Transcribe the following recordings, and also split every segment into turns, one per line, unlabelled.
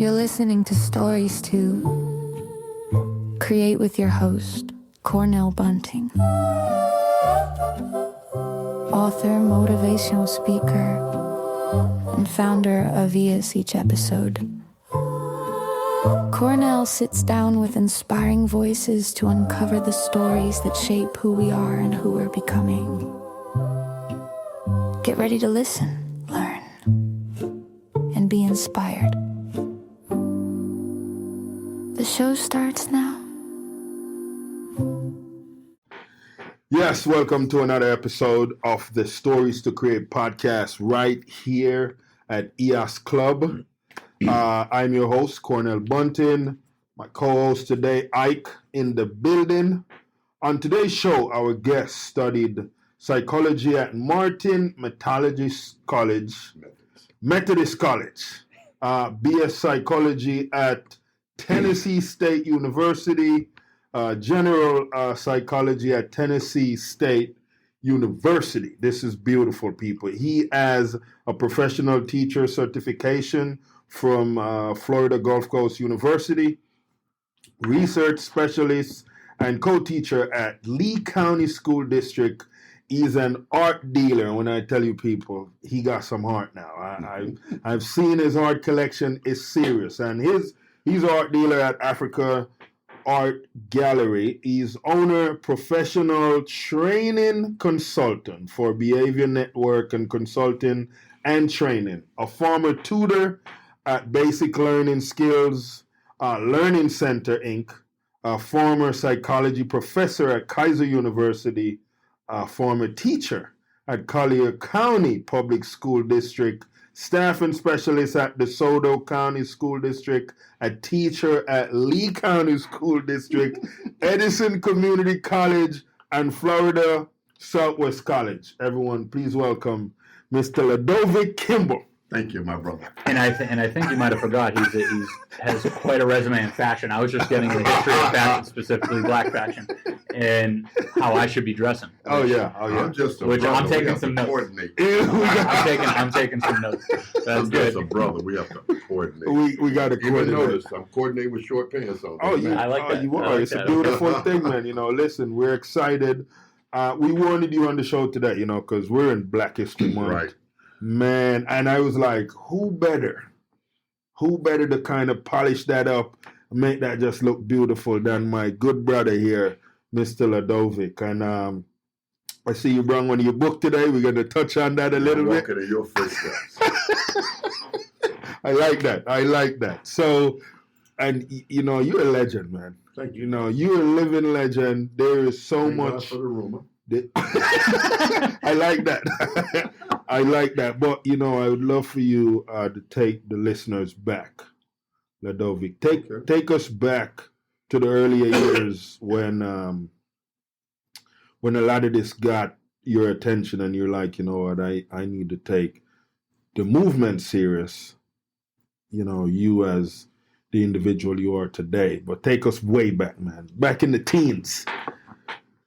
You're listening to Stories to Create with your host, Cornell Bunting. Author, motivational speaker, and founder of each episode. Cornell sits down with inspiring voices to uncover the stories that shape who we are and who we're becoming. Get ready to listen, learn, and be inspired. The show starts now.
Yes, welcome to another episode of the Stories to Create podcast right here at EOS Club. I'm your host, Cornell Bunting. My co-host today, Ike, in the building. On today's show, our guest studied psychology at Martin Methodist College, BS Psychology at Tennessee State University, General Psychology at Tennessee State University. This is beautiful, people. He has a professional teacher certification from Florida Gulf Coast University, research specialist and co-teacher at Lee County School District. He's an art dealer. When I tell you, people, he got some art now. I've seen his art collection is serious, and he's an art dealer at Africa Art Gallery. He's owner, professional training consultant for Behavior Network and Consulting and Training, a former tutor at Basic Learning Skills Learning Center, Inc., a former psychology professor at Keiser University, a former teacher at Collier County Public School District, staffing specialist at Desoto County School District, a teacher at Lee County School District, Edison Community College, and Florida Southwest College. Everyone, please welcome Mr. Lodovic Kimble.
Thank you, my brother.
And I think you might have forgot he has quite a resume in fashion. I was just getting the history of fashion, specifically black fashion, and how I should be dressing.
Oh yeah.
I'm just a
Which
brother.
I'm taking some notes. I'm taking some notes. That's
I'm
good.
just a brother. We have to coordinate.
We got to
Even
coordinate.
notice I'm coordinating with short pants on.
Oh,
I like that.
You
I
are.
like
It's
that.
a beautiful thing, man. Listen, we're excited. We wanted you on the show today, because we're in Black History Month.
Right.
Man, and I was like, who better to kind of polish that up, make that just look beautiful than my good brother here, Mr. Lodovic. And I see you brought one of your book today. We're going to touch on that a little bit.
Walking in your footsteps.
I like that. So, and you're a legend, man.
Thank you.
You're a living legend. There is so
Thank God
much.
for the rumor.
I like that. I like that. But, I would love for you to take the listeners back, Lodovic. Take us back to the earlier years when a lot of this got your attention and you're like, you know what, I need to take the movement serious, you as the individual you are today. But take us way back, man, back in the teens.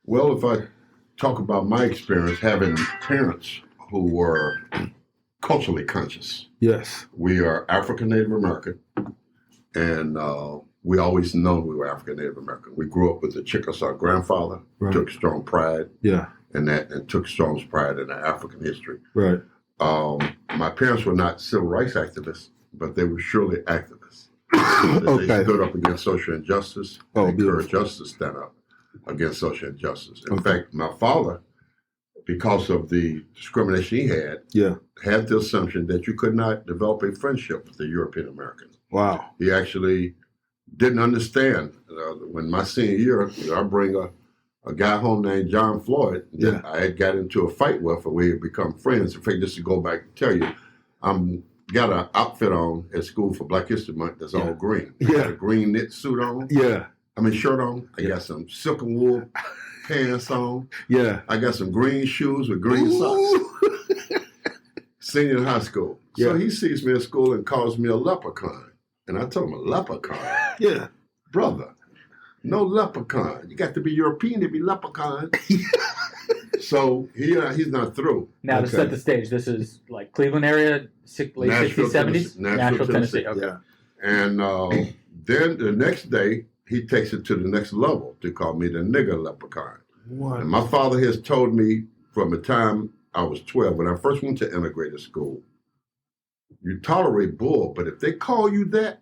Well, if I talk about my experience having parents who were culturally conscious.
Yes.
We are African Native American, and we always known we were African Native American. We grew up with a Chickasaw grandfather,
Right.
took strong pride
Yeah.
in that, and took strong pride in our African history.
Right.
My parents were not civil rights activists, but they were surely activists.
Okay.
They stood up against social injustice,
Oh,
and encouraged us to stand up against social injustice. In fact, my father, because of the discrimination he had the assumption that you could not develop a friendship with a European American.
Wow.
He actually didn't understand. When my senior year, I bring a guy home named John Floyd that I had got into a fight with, and we had become friends. In fact, just to go back and tell you, I'm got an outfit on at school for Black History Month that's all green. I got a green knit suit on. Shirt on. I got some silk and wool pants on.
Yeah.
I got some green shoes with green socks. Senior in high school.
Yeah.
So he sees me at school and calls me a leprechaun. And I told him, a leprechaun?
Yeah.
Brother, no leprechaun. You got to be European to be leprechaun. So he's not through.
Now to set the stage, this is like Cleveland area, late
Nashville,
60s, 70s?
Nashville, Tennessee.
Okay.
Yeah.
And then the next day, he takes it to the next level to call me the nigger leprechaun.
What?
And my father has told me from the time I was 12, when I first went to integrated school, you tolerate bull, but if they call you that,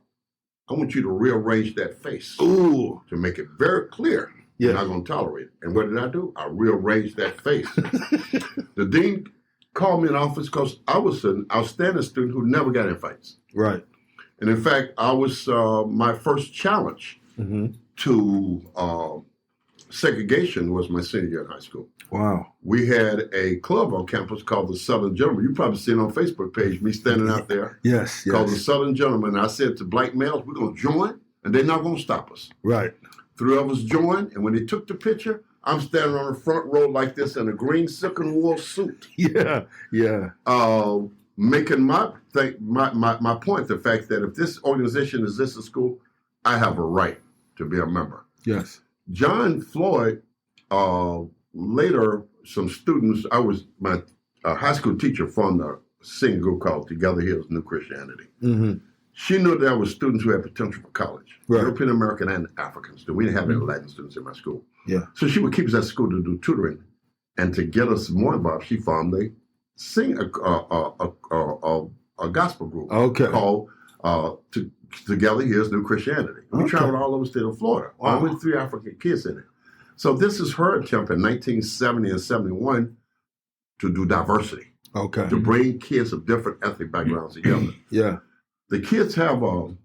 I want you to rearrange that face
Ooh.
to make it very clear.
Yeah.
You're not going to tolerate it. And what did I do? I rearranged that face. The dean called me in office because I was an outstanding student who never got in fights.
Right.
And in fact, I was my first challenge to segregation was my senior year in high school.
Wow.
We had a club on campus called the Southern Gentleman. You probably seen on Facebook page me standing out there.
Yes.
Called the Southern Gentleman. And I said to black males, we're going to join, and they're not going to stop us.
Right.
3 of us joined, and when they took the picture, I'm standing on the front row like this in a green silken wool suit.
Yeah. Yeah.
Making my point, the fact that if this organization exists at school, I have a right to be a member.
Yes.
John Floyd, later, some students, I was my high school teacher formed a singing group called Together Heals New Christianity.
Mm-hmm.
She knew there were students who had potential for college,
Right.
European American and Africans. We didn't have any Latin students in my school.
Yeah.
So she would keep us at school to do tutoring. And to get us more involved, she formed a gospel group
Okay.
called Together Here's New Christianity. We
Okay.
traveled all over the state of Florida, all with 3 African kids in it. So this is her attempt in 1970 and 71 to do diversity,
Okay.
to bring kids of different ethnic backgrounds together.
Yeah.
The kids have a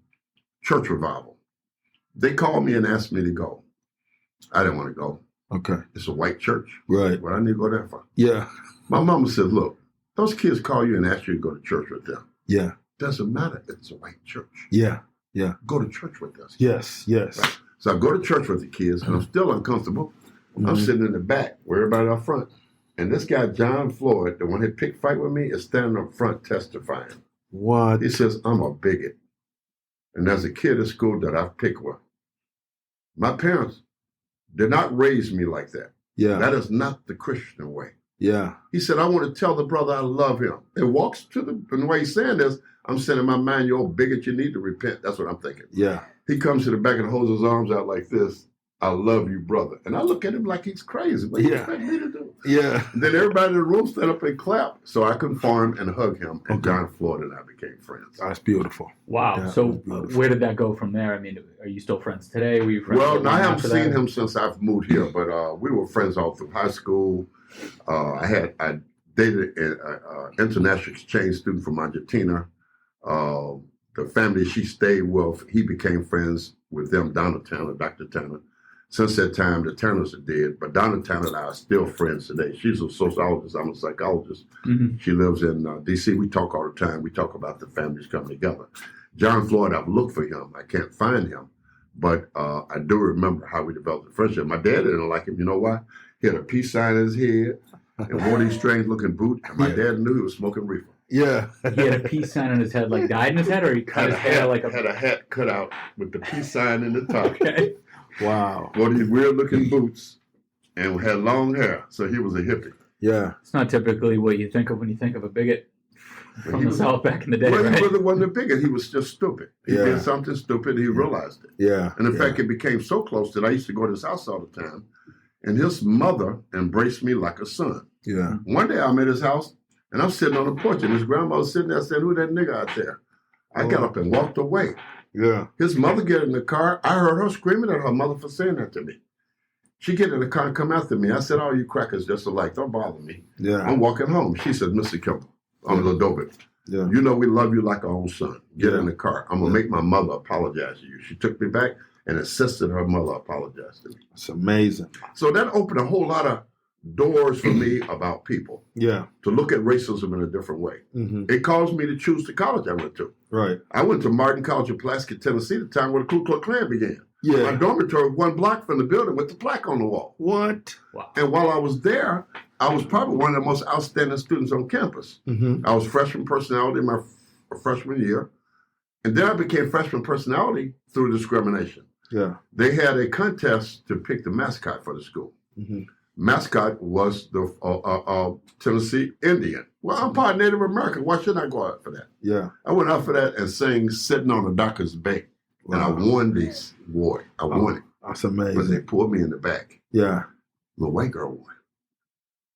church revival. They called me and asked me to go. I didn't want to go.
Okay.
It's a white church.
Right.
What I need to go there for?
Yeah.
My mama said, look, those kids call you and ask you to go to church with them.
Yeah.
Doesn't matter if it's a white church.
Yeah. Yeah.
Go to church with us.
Yes. Yes.
Right. So I go to church with the kids, and I'm still uncomfortable. I'm sitting in the back where everybody up front. And this guy, John Floyd, the one that picked fight with me, is standing up front testifying.
What?
He says, I'm a bigot. And as a kid at school that I've picked with, my parents did not raise me like that.
Yeah.
That is not the Christian way.
Yeah.
He said, I want to tell the brother I love him. And walks to and the way he's saying this, I'm saying in my mind, you old bigot, you need to repent. That's what I'm thinking.
Yeah.
He comes to the back and holds his arms out like this. I love you, brother. And I look at him like he's crazy. What do you expect me to do?
Yeah.
And then everybody in the room stand up and clap. So I conformed and hug him. And John Floyd and I became friends.
That's beautiful.
Wow.
That
So
was beautiful.
where did that go from there? I mean, are you still friends today? Were you friends?
Well,
with
I
him
haven't
after
seen
that?
him since I've moved here, but we were friends all through high school. I dated an international exchange student from Argentina. The family she stayed with, he became friends with them, Donna Tanner, Dr. Tanner. Since that time, the Tanners are dead, but Donna Tanner and I are still friends today. She's a sociologist, I'm a psychologist.
Mm-hmm.
She lives in D.C. We talk all the time. We talk about the families coming together. John Floyd, I've looked for him. I can't find him, but I do remember how we developed a friendship. My dad didn't like him. You know why? He had a peace sign in his head and wore these strange-looking boots, and my dad knew he was smoking reefer.
Yeah.
He had a peace sign on his head, like dyed in his head, or he cut his hair like a.
Had a hat cut out with the peace sign in the top.
Okay.
Wow.
Wore these weird-looking boots and had long hair, so he was a hippie.
Yeah.
It's not typically what you think of when you think of a bigot from the South back in the day,
Well,
right?
he really wasn't a bigot. He was just stupid. He
Yeah.
did something stupid, and he realized it.
Yeah.
And in fact, it became so close that I used to go to his house all the time, and his mother embraced me like a son.
Yeah.
One day I'm at his house, and I'm sitting on the porch, and his grandmother's sitting there saying, who that nigga out there? I got up and walked away.
Yeah.
His mother get in the car. I heard her screaming at her mother for saying that to me. She get in the car and come after me. I said, oh, you crackers just alike. Don't bother me.
Yeah.
I'm walking home. She said, Mr. Kimble, I'm Lodovic.
Yeah.
You know we love you like our own son. Get
Yeah.
in the car. I'm going to make my mother apologize to you. She took me back and insisted her mother apologize to me.
It's amazing.
So that opened a whole lot of doors for me about people
Yeah.
to look at racism in a different way.
Mm-hmm.
It caused me to choose the college I went to.
Right.
I went to Martin College in Pulaski, Tennessee, the time where the Ku Klux Klan began. My
Yeah.
dormitory was 1 block from the building with the plaque on the wall.
What?
Wow.
And while I was there, I was probably one of the most outstanding students on campus.
Mm-hmm.
I was freshman personality my freshman year. And then I became freshman personality through discrimination.
Yeah.
They had a contest to pick the mascot for the school.
Mm-hmm.
mascot was the Tennessee Indian. Well, I'm part Native American. Why shouldn't I go out for that?
Yeah.
I went out for that and sang "Sitting on the Docker's Bay," and I won this award. I won it.
That's
But they
amazing.
pulled me in the back.
Yeah.
The white girl won.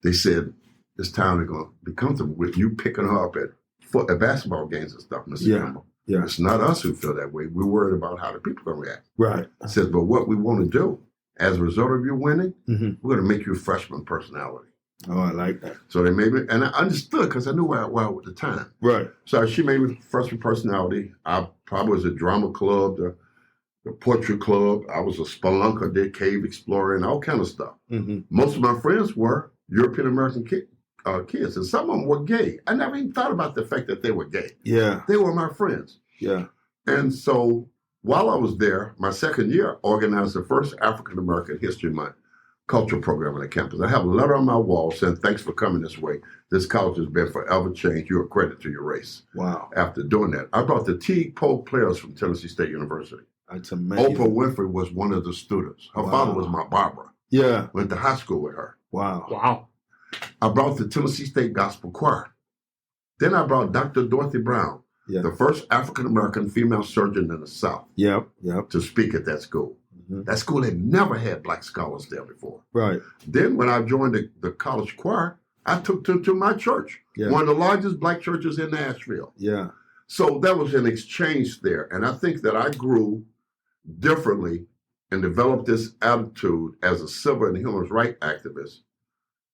They said, "This town is going to be comfortable with you picking her up at basketball games and stuff, Mr.
Yeah.
Kimble.
Yeah.
It's not us who feel that way. We're worried about how the people are going to react."
Right.
I said, "But what we want to do, as a result of you winning,
Mm-hmm.
we're going to make you a freshman personality."
Oh, I like that.
So they made me, and I understood because I knew where I was at the time.
Right.
So she made me freshman personality. I probably was a drama club, the portrait club. I was a spelunker, did cave explorer, and all kind of stuff.
Mm-hmm.
Most of my friends were European American kids, and some of them were gay. I never even thought about the fact that they were gay.
Yeah.
They were my friends.
Yeah.
And so while I was there, my second year, organized the first African American History Month cultural program on the campus. I have a letter on my wall saying, "Thanks for coming this way. This college has been forever changed. You're a credit to your race."
Wow.
After doing that, I brought the Teague Polk players from Tennessee State University.
That's amazing.
Oprah Winfrey was one of the students. Her father was my Barbara.
Yeah.
Went to high school with her.
Wow.
Wow.
I brought the Tennessee State Gospel Choir. Then I brought Dr. Dorothy Brown,
Yeah.
the first African-American female surgeon in the South,
Yep. Yep.
to speak at that school.
Mm-hmm.
That school had never had black scholars there before.
Right.
Then when I joined the college choir, I took to my church,
Yeah.
one of the largest black churches in Nashville.
Yeah.
So there was an exchange there. And I think that I grew differently and developed this attitude as a civil and human rights activist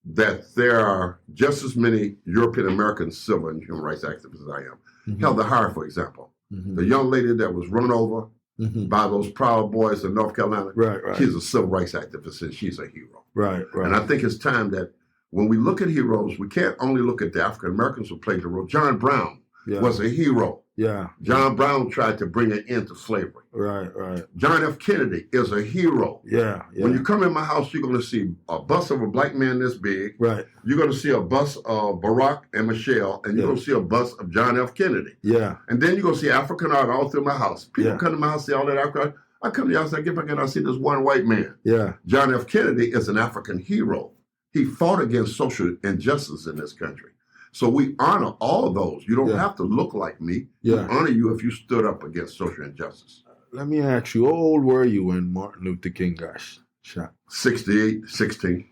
that there are just as many European American civil and human rights activists as I am.
Mm-hmm.
Heather Hare, for example,
Mm-hmm.
the young lady that was run over
Mm-hmm.
by those Proud Boys in North Carolina,
Right. Right.
she's a civil rights activist and she's a hero.
Right. Right.
And I think it's time that when we look at heroes, we can't only look at the African Americans who played the role. John Brown
yeah.
was a hero.
Yeah.
John Brown tried to bring an end to slavery.
Right. Right.
John F. Kennedy is a hero.
Yeah. Yeah.
When you come in my house, you're going to see a bus of a black man this big.
Right.
You're going to see a bus of Barack and Michelle, and you're
Yeah.
going to see a bus of John F. Kennedy.
Yeah.
And then you're going to see African art all through my house. People
Yeah.
come to my house, see all that African art. I come to your house, I get back and I see this one white man.
Yeah.
John F. Kennedy is an African hero. He fought against social injustice in this country. So we honor all of those. You don't
Yeah.
have to look like me.
Yeah.
We honor you if you stood up against social injustice.
Let me ask you, how old were you when Martin Luther King got shot?
68, 16.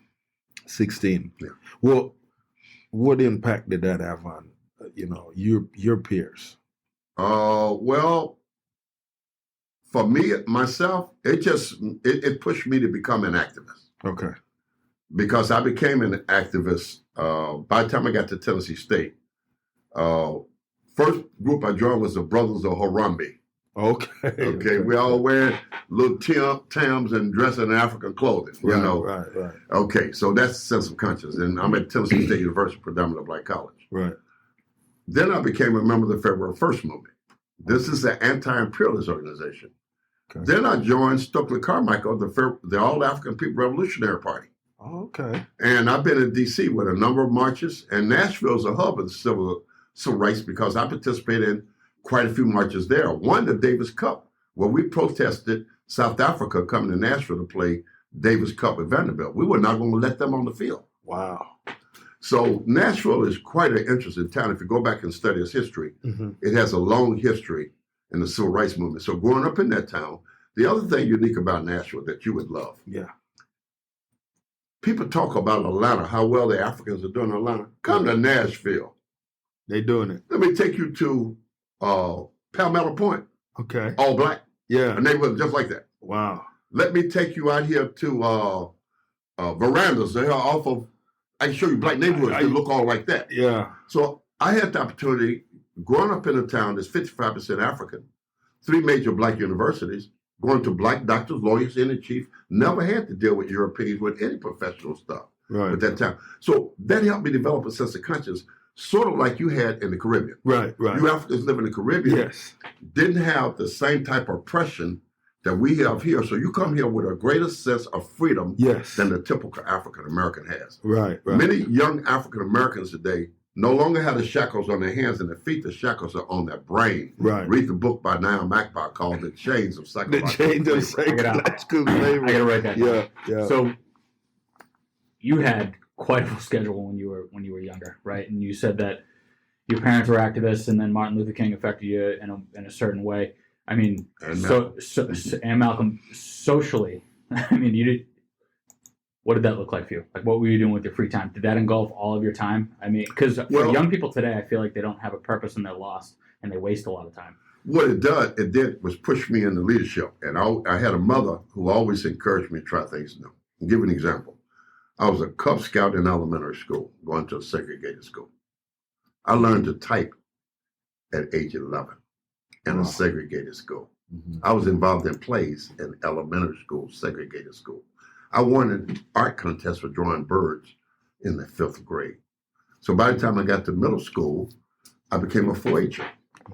16.
Yeah.
Well, what impact did that have on, your peers?
Well, for me, myself, it pushed me to become an activist.
Okay.
Because I became an activist by the time I got to Tennessee State. First group I joined was the Brothers of Harambe.
Okay.
Okay, we all wearing little Tims and dressing in African clothing,
Right. Right.
Okay, so that's a sense of conscience. And I'm at Tennessee State University, predominantly black college.
Right.
Then I became a member of the February 1st movement. This is an anti-imperialist organization.
Okay.
Then I joined Stokely Carmichael, the All-African People Revolutionary Party.
Oh, okay.
And I've been in D.C. with a number of marches, and Nashville's a hub of civil rights because I participated in quite a few marches there. One, the Davis Cup, where we protested South Africa coming to Nashville to play Davis Cup at Vanderbilt. We were not going to let them on the field.
Wow.
So Nashville is quite an interesting town. If you go back and study its history,
Mm-hmm.
it has a long history in the civil rights movement. So growing up in that town, the other thing unique about Nashville that you would love,
Yeah.
people talk about Atlanta, how well the Africans are doing in Atlanta. Come to Nashville.
They doing it.
Let me take you to Palmetto Point,
Okay.
all black,
Yeah.
a neighborhood just like that.
Wow.
Let me take you out here to Verandas. They're off of, I can show you black neighborhoods that look all like that.
Yeah.
So I had the opportunity, growing up in a town that's 55% African, 3 major black universities, going to black doctors, lawyers, and the chief, never had to deal with Europeans with any professional stuff
Right.
at that time. So that helped me develop a sense of conscience, sort of like you had in the Caribbean.
Right. Right.
You Africans live in the Caribbean
Yes.
didn't have the same type of oppression that we have here. So you come here with a greater sense of freedom
Yes.
than the typical African American has.
Right. Right.
Many young African Americans today no longer have the shackles on their hands and their feet. The shackles are on their brain.
Right.
Read the book by Niall Magpie called The Chains of
The
Psychological
change of
Slavery.
psychological slavery.
I gotta write that down.
Yeah. Yeah.
So you had quite a full schedule when you were younger, right? And you said that your parents were activists, and then Martin Luther King affected you in a certain way. I mean, and Malcolm socially. I mean, what did that look like for you? Like, what were you doing with your free time? Did that engulf all of your time? I mean, because for young people today, I feel like they don't have a purpose and they're lost, and they waste a lot of time.
What it did was push me into leadership. And I had a mother who always encouraged me to try things new. I'll give you an example. I was a Cub Scout in elementary school, going to a segregated school. I learned to type at age 11 in a segregated school. Mm-hmm. I was involved in plays in elementary school, segregated school. I won an art contest for drawing birds in the 5th grade. So by the time I got to middle school, I became a 4-H'er.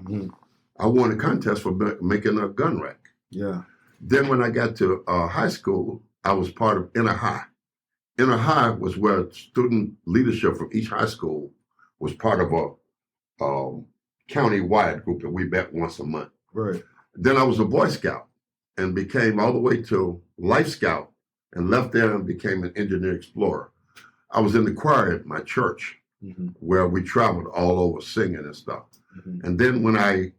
Mm-hmm. I won a contest for making a gun rack.
Yeah.
Then when I got to high school, I was part of Inner High. Inner High was where student leadership from each high school was part of a county-wide group that we met once a month.
Right.
Then I was a Boy Scout and became all the way to Life Scout and left there and became an engineer explorer. I was in the choir at my church where we traveled all over singing and stuff. Mm-hmm. And then when I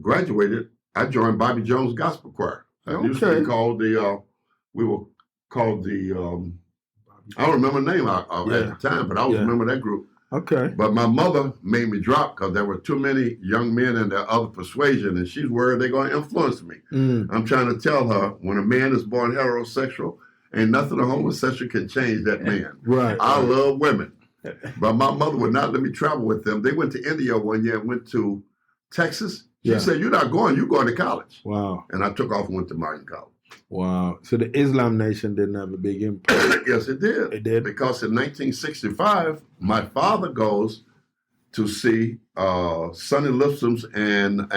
graduated, I joined Bobby Jones Gospel Choir. I used to be called we were called I don't remember the name at the time, but I always remember that group.
Okay.
But my mother made me drop because there were too many young men in their other persuasion, and she's worried they're going to influence me. I'm trying to tell her, when a man is born heterosexual, ain't nothing a homosexual can change that man.
Right.
I love women. But my mother would not let me travel with them. They went to India one year and went to Texas. She said, "You're not going, you're going to college."
Wow.
And I took off and went to Martin College.
Wow. So the Islam Nation didn't have a big impact.
Yes, it did.
It did.
Because in 1965, my father goes to see Sonny Liston's and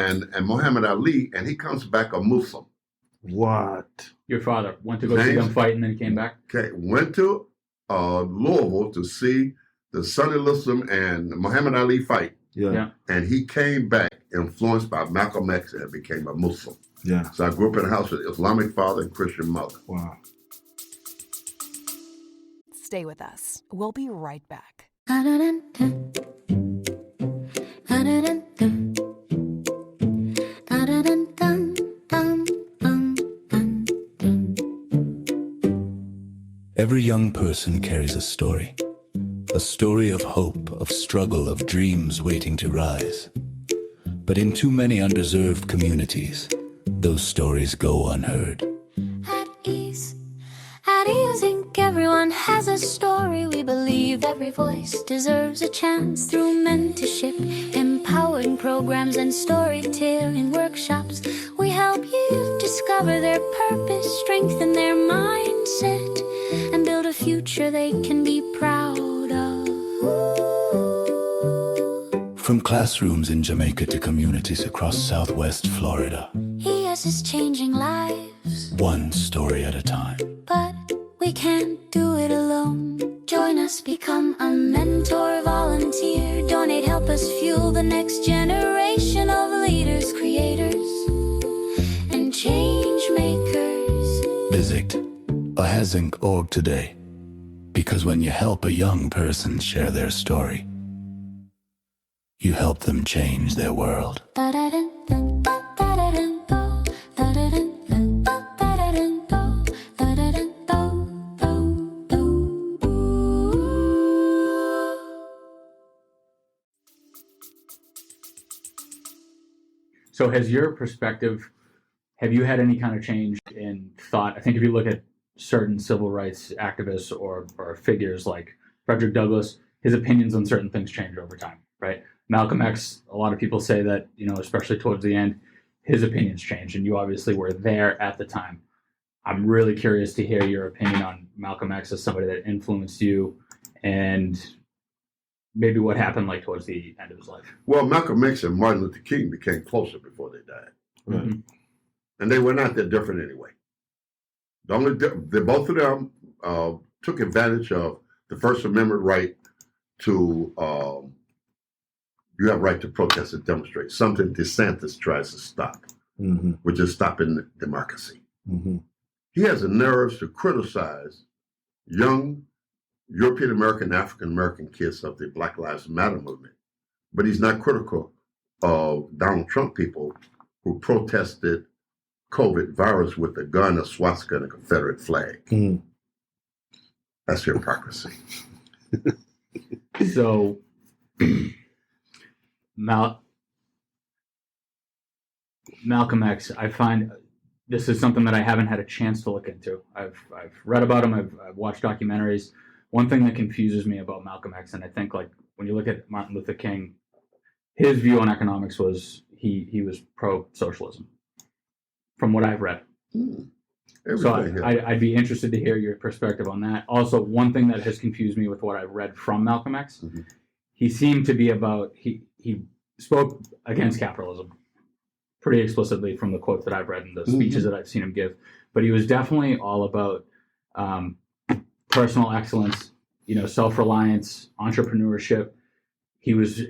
Muhammad Ali, and he comes back a Muslim.
What?
Your father went to go see them fight and then he came back?
Okay, went to Louisville to see the Sonny Liston and Muhammad Ali fight.
Yeah.
And he came back influenced by Malcolm X and became a Muslim.
Yeah.
So I grew up in a house with Islamic father and Christian mother.
Wow.
Stay with us. We'll be right back.
Every young person carries a story of hope, of struggle, of dreams waiting to rise. But in too many underserved communities, those stories go unheard.
At ease, Inc. Everyone has a story. We believe every voice deserves a chance through mentorship, empowering programs, and storytelling workshops. We help youth discover their purpose, strengthen their mindset, and build a future they can be proud of.
From classrooms in Jamaica to communities across Southwest Florida.
ES is changing lives,
one story at a time.
but we can't do it alone. Join us, become a mentor, volunteer, donate, help us fuel the next generation of leaders, creators, and change makers.
Visit ahas.org today, because when you help a young person share their story, you help them change their world.
So has your perspective, have you had any kind of change in thought? I think if you look at certain civil rights activists or figures like Frederick Douglass, his opinions on certain things changed over time, right? Malcolm X, a lot of people say that, especially towards the end, his opinions changed, and you obviously were there at the time. I'm really curious to hear your opinion on Malcolm X as somebody that influenced you, and maybe what happened towards the end of his life.
Well, Malcolm X and Martin Luther King became closer before they died.
Mm-hmm.
And they were not that different anyway. They both of them took advantage of the First Amendment right to, you have right to protest and demonstrate, something DeSantis tries to stop, which is stopping democracy. He has the nerves to criticize young European American, African American kids of the Black Lives Matter movement. But he's not critical of Donald Trump people who protested COVID virus with a gun, a swastika, and a Confederate flag.
Mm.
That's hypocrisy.
So, Malcolm X, I find this is something that I haven't had a chance to look into. I've read about him. I've watched documentaries. One thing that confuses me about Malcolm X, and I think like when you look at Martin Luther King, his view on economics was he was pro-socialism, from what I've read. So I'd be interested to hear your perspective on that. Also, one thing that has confused me with what I've read from Malcolm X, he seemed to be he spoke against capitalism pretty explicitly from the quotes that I've read and the speeches that I've seen him give. But he was definitely all about personal excellence, self-reliance, entrepreneurship. He was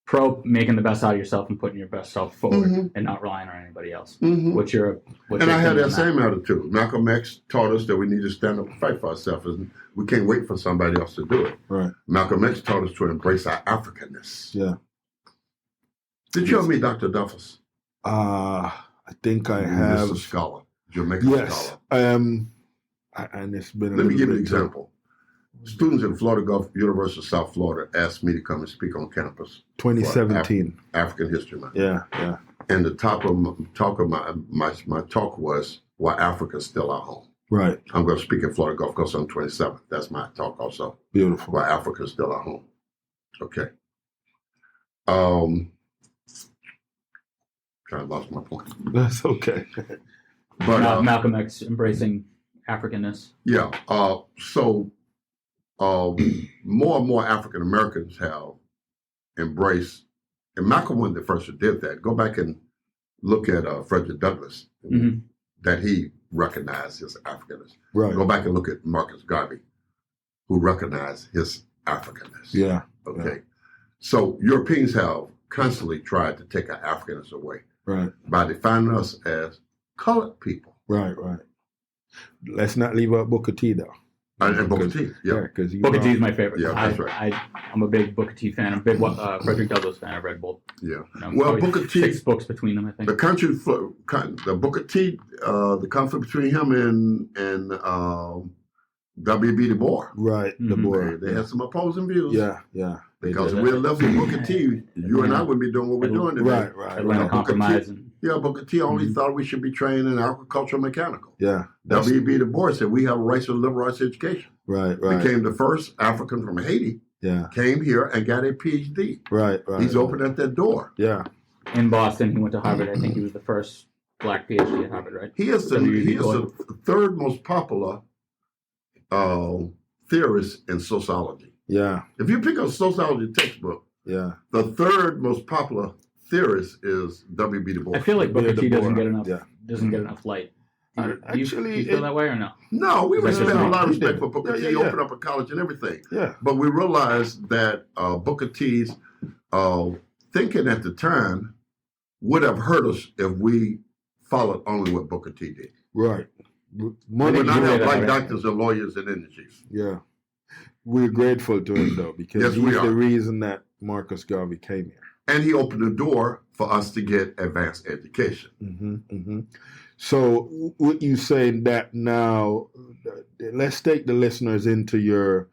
pro making the best out of yourself and putting your best self forward and not relying on anybody else. What's your
and I had that same attitude. Malcolm X taught us that we need to stand up and fight for ourselves, and we can't wait for somebody else to do it.
Right.
Malcolm X taught us to embrace our Africanness.
Yeah.
Did you ever meet Dr. Duffus?
I think I have.
Mr. Scholar, Jamaican scholar.
And it's been.
Let me give you an example. Students in Florida Gulf University of South Florida asked me to come and speak on campus.
2017.
African History Month.
Yeah.
And the top of my talk was why Africa's still our home.
Right.
I'm going to speak in Florida Gulf Coast on 27th. That's my talk also.
Beautiful.
Why Africa's still our home. Okay. I lost my point.
That's okay.
But
Malcolm X embracing Africanness.
Yeah. So more and more African Americans have embraced, and Malcolm wasn't the first who did that. Go back and look at Frederick Douglass, that he recognized his Africanness.
Right.
Go back and look at Marcus Garvey, who recognized his Africanness.
Yeah.
Okay.
Yeah.
So Europeans have constantly tried to take our Africanness away.
Right.
By defining us as colored people.
Right. Let's not leave out Booker T, though.
And Booker T, yeah.
Because
Booker T is my favorite.
Yeah, that's right.
I'm a big Booker T fan. I'm a big Frederick Douglass fan. I've read both.
Yeah.
Well,
Booker T,
6 books between them, I think.
The Booker T, the conflict between him and W.B. Du Bois.
Right, Du Bois.
They had some opposing views.
Yeah.
Because if we had left with Booker T, you and I wouldn't be doing what we're doing today.
Right.
Atlanta Compromise.
Booker T only thought we should be trained in agricultural mechanical.
Yeah.
W.B. Du Bois said we have a right to liberal arts education.
Right.
Became the first African from Haiti.
Yeah.
Came here and got a PhD.
Right.
He's opened at that door.
Yeah.
In Boston, he went to Harvard. I think he was the first black PhD at Harvard, right?
He is the third most popular theorist in sociology.
Yeah.
If you pick up a sociology textbook, the third most popular theorist is W.B. Du Bois.
I feel like Booker T doesn't get enough light. Do you feel that way or no?
No, we respect a lot of respect for Booker T. He opened up a college and everything.
Yeah.
But we realized that Booker T's thinking at the time would have hurt us if we followed only what Booker T did.
Right.
We would not have black doctors and lawyers and energies.
Yeah. We're grateful to him, though, because he's the reason that Marcus Garvey came here.
And he opened the door for us to get advanced education.
So what you saying that now, let's take the listeners into your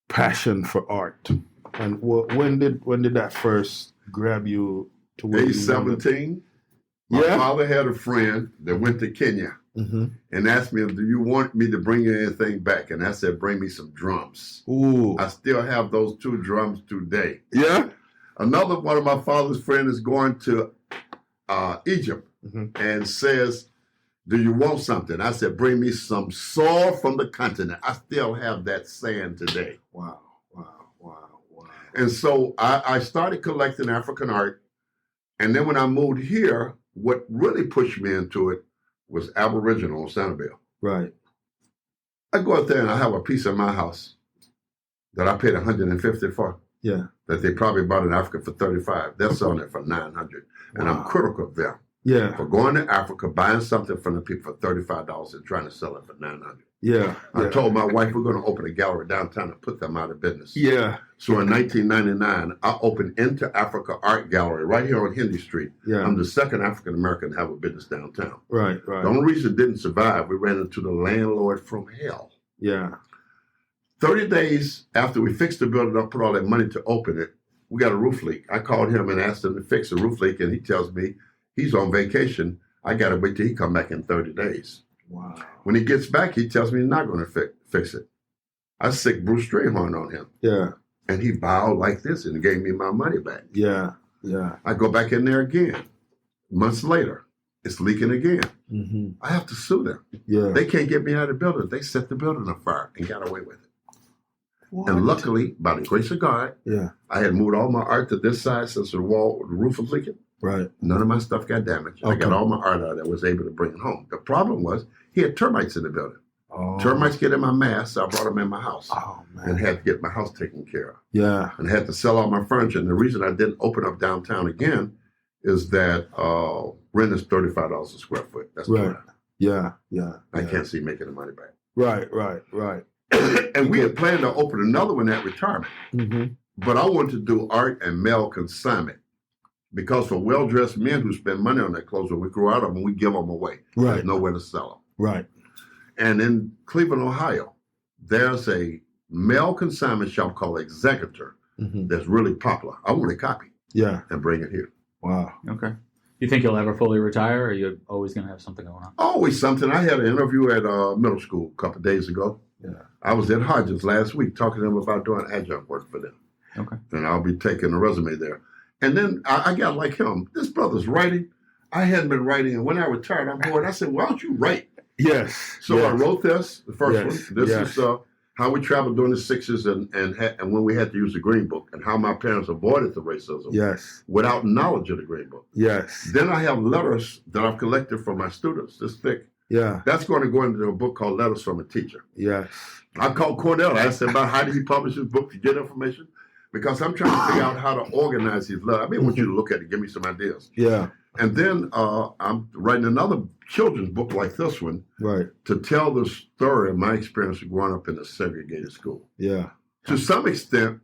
passion for art. And when did that first grab you to where
age 17? My father had a friend that went to Kenya and asked me, do you want me to bring you anything back? And I said, bring me some drums.
Ooh.
I still have those 2 drums today.
Yeah?
Another one of my father's friends is going to Egypt and says, do you want something? I said, bring me some soil from the continent. I still have that sand today.
Wow.
And so I started collecting African art. And then when I moved here, what really pushed me into it was Aboriginal on Sanibel.
Right.
I go out there and I have a piece of my house that I paid $150 for.
Yeah.
That they probably bought in Africa for $35. They're selling it for $900. And I'm critical of them.
Yeah.
For going to Africa, buying something from the people for $35 and trying to sell it for $900.
Yeah.
I told my wife we're going to open a gallery downtown and put them out of business.
Yeah.
So in 1999, I opened Into Africa Art Gallery right here on Henry Street.
Yeah.
I'm the second African American to have a business downtown.
Right.
The only reason it didn't survive, we ran into the landlord from hell.
Yeah.
30 days after we fixed the building up, put all that money to open it, we got a roof leak. I called him and asked him to fix the roof leak, and he tells me he's on vacation. I got to wait till he come back in 30 days.
Wow.
When he gets back, he tells me he's not going to fix it. I sick Bruce Strayhorn on him.
Yeah.
And he bowed like this and gave me my money back.
Yeah. Yeah.
I go back in there again. Months later, it's leaking again.
Mm-hmm.
I have to sue them.
Yeah.
They can't get me out of the building. They set the building on fire and got away with it.
What?
And luckily, by the grace of God,
Yeah.
I had moved all my art to this side since the roof was leaking.
Right.
None of my stuff got damaged.
Okay.
I got all my art out. I was able to bring it home. The problem was he had termites in the building.
Oh.
Termites get in my mask, so I brought them in my house
Oh
and
man.
had to get my house taken care of.
Yeah.
And had to sell all my furniture. And the reason I didn't open up downtown again is that rent is $35 a square foot. That's
Right.
too high.
Yeah. Yeah.
I
yeah.
can't see making the money back.
Right.
And we had planned to open another one at retirement.
Mm-hmm.
But I wanted to do art and mail consignment. Because for well-dressed men who spend money on their clothes, when we grow out of them, we give them away.
Right.
There's nowhere to sell them.
Right.
And in Cleveland, Ohio, there's a mail consignment shop called Executor
Mm-hmm.
that's really popular. I want a copy
Yeah.
and bring it here.
Wow.
Okay. You think you'll ever fully retire, or are you always going to have something going on?
Always something. I had an interview at middle school a couple of days ago.
Yeah.
I was at Hodges last week talking to them about doing adjunct work for them.
Okay.
And I'll be taking a resume there. And then I got like him. This brother's writing. I hadn't been writing. And when I retired, I'm bored. I said, why don't you write?
Yes.
So
yes.
I wrote this, the first
Yes.
one. This
Yes.
is how we traveled during the 60s and when we had to use the Green Book and how my parents avoided the racism
Yes.
without knowledge of the Green Book.
Yes.
Then I have letters that I've collected from my students, this thick.
Yeah.
That's going to go into a book called Letters from a Teacher.
Yes.
I called Cornell. I asked him about how did he publish his book to get information, because I'm trying to figure out how to organize his letter. I mean, I want you to look at it, give me some ideas.
Yeah.
And then I'm writing another children's book like this one
Right.
to tell the story of my experience of growing up in a segregated school.
Yeah.
To some extent,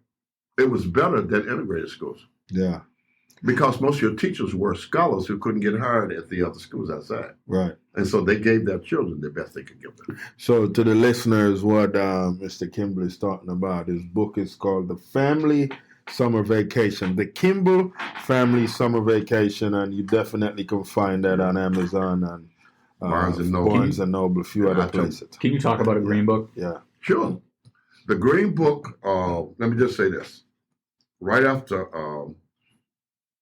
it was better than integrated schools
Yeah.
because most of your teachers were scholars who couldn't get hired at the other schools outside.
Right.
And so they gave their children the best they could give them.
So to the listeners, what Mr. Kimble is talking about, his book is called The Family Summer Vacation. The Kimble Family Summer Vacation, and you definitely can find that on Amazon and
Barnes and Noble.
Barnes and Noble, a few other places.
Can you talk about a Green Book?
Yeah.
Sure. The Green Book, let me just say this. Right after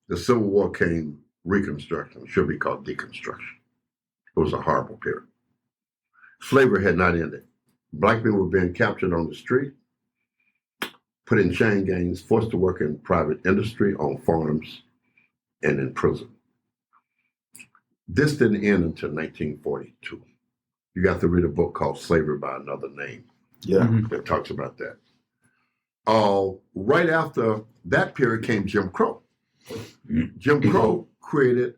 the Civil War came Reconstruction, it should be called Deconstruction. It was a horrible period. Slavery had not ended. Black men were being captured on the street, put in chain gangs, forced to work in private industry, on farms, and in prison. This didn't end until 1942. You got to read a book called Slavery by Another Name
Yeah.
Mhm.
that talks about that. Right after that period came Jim Crow. Jim Crow created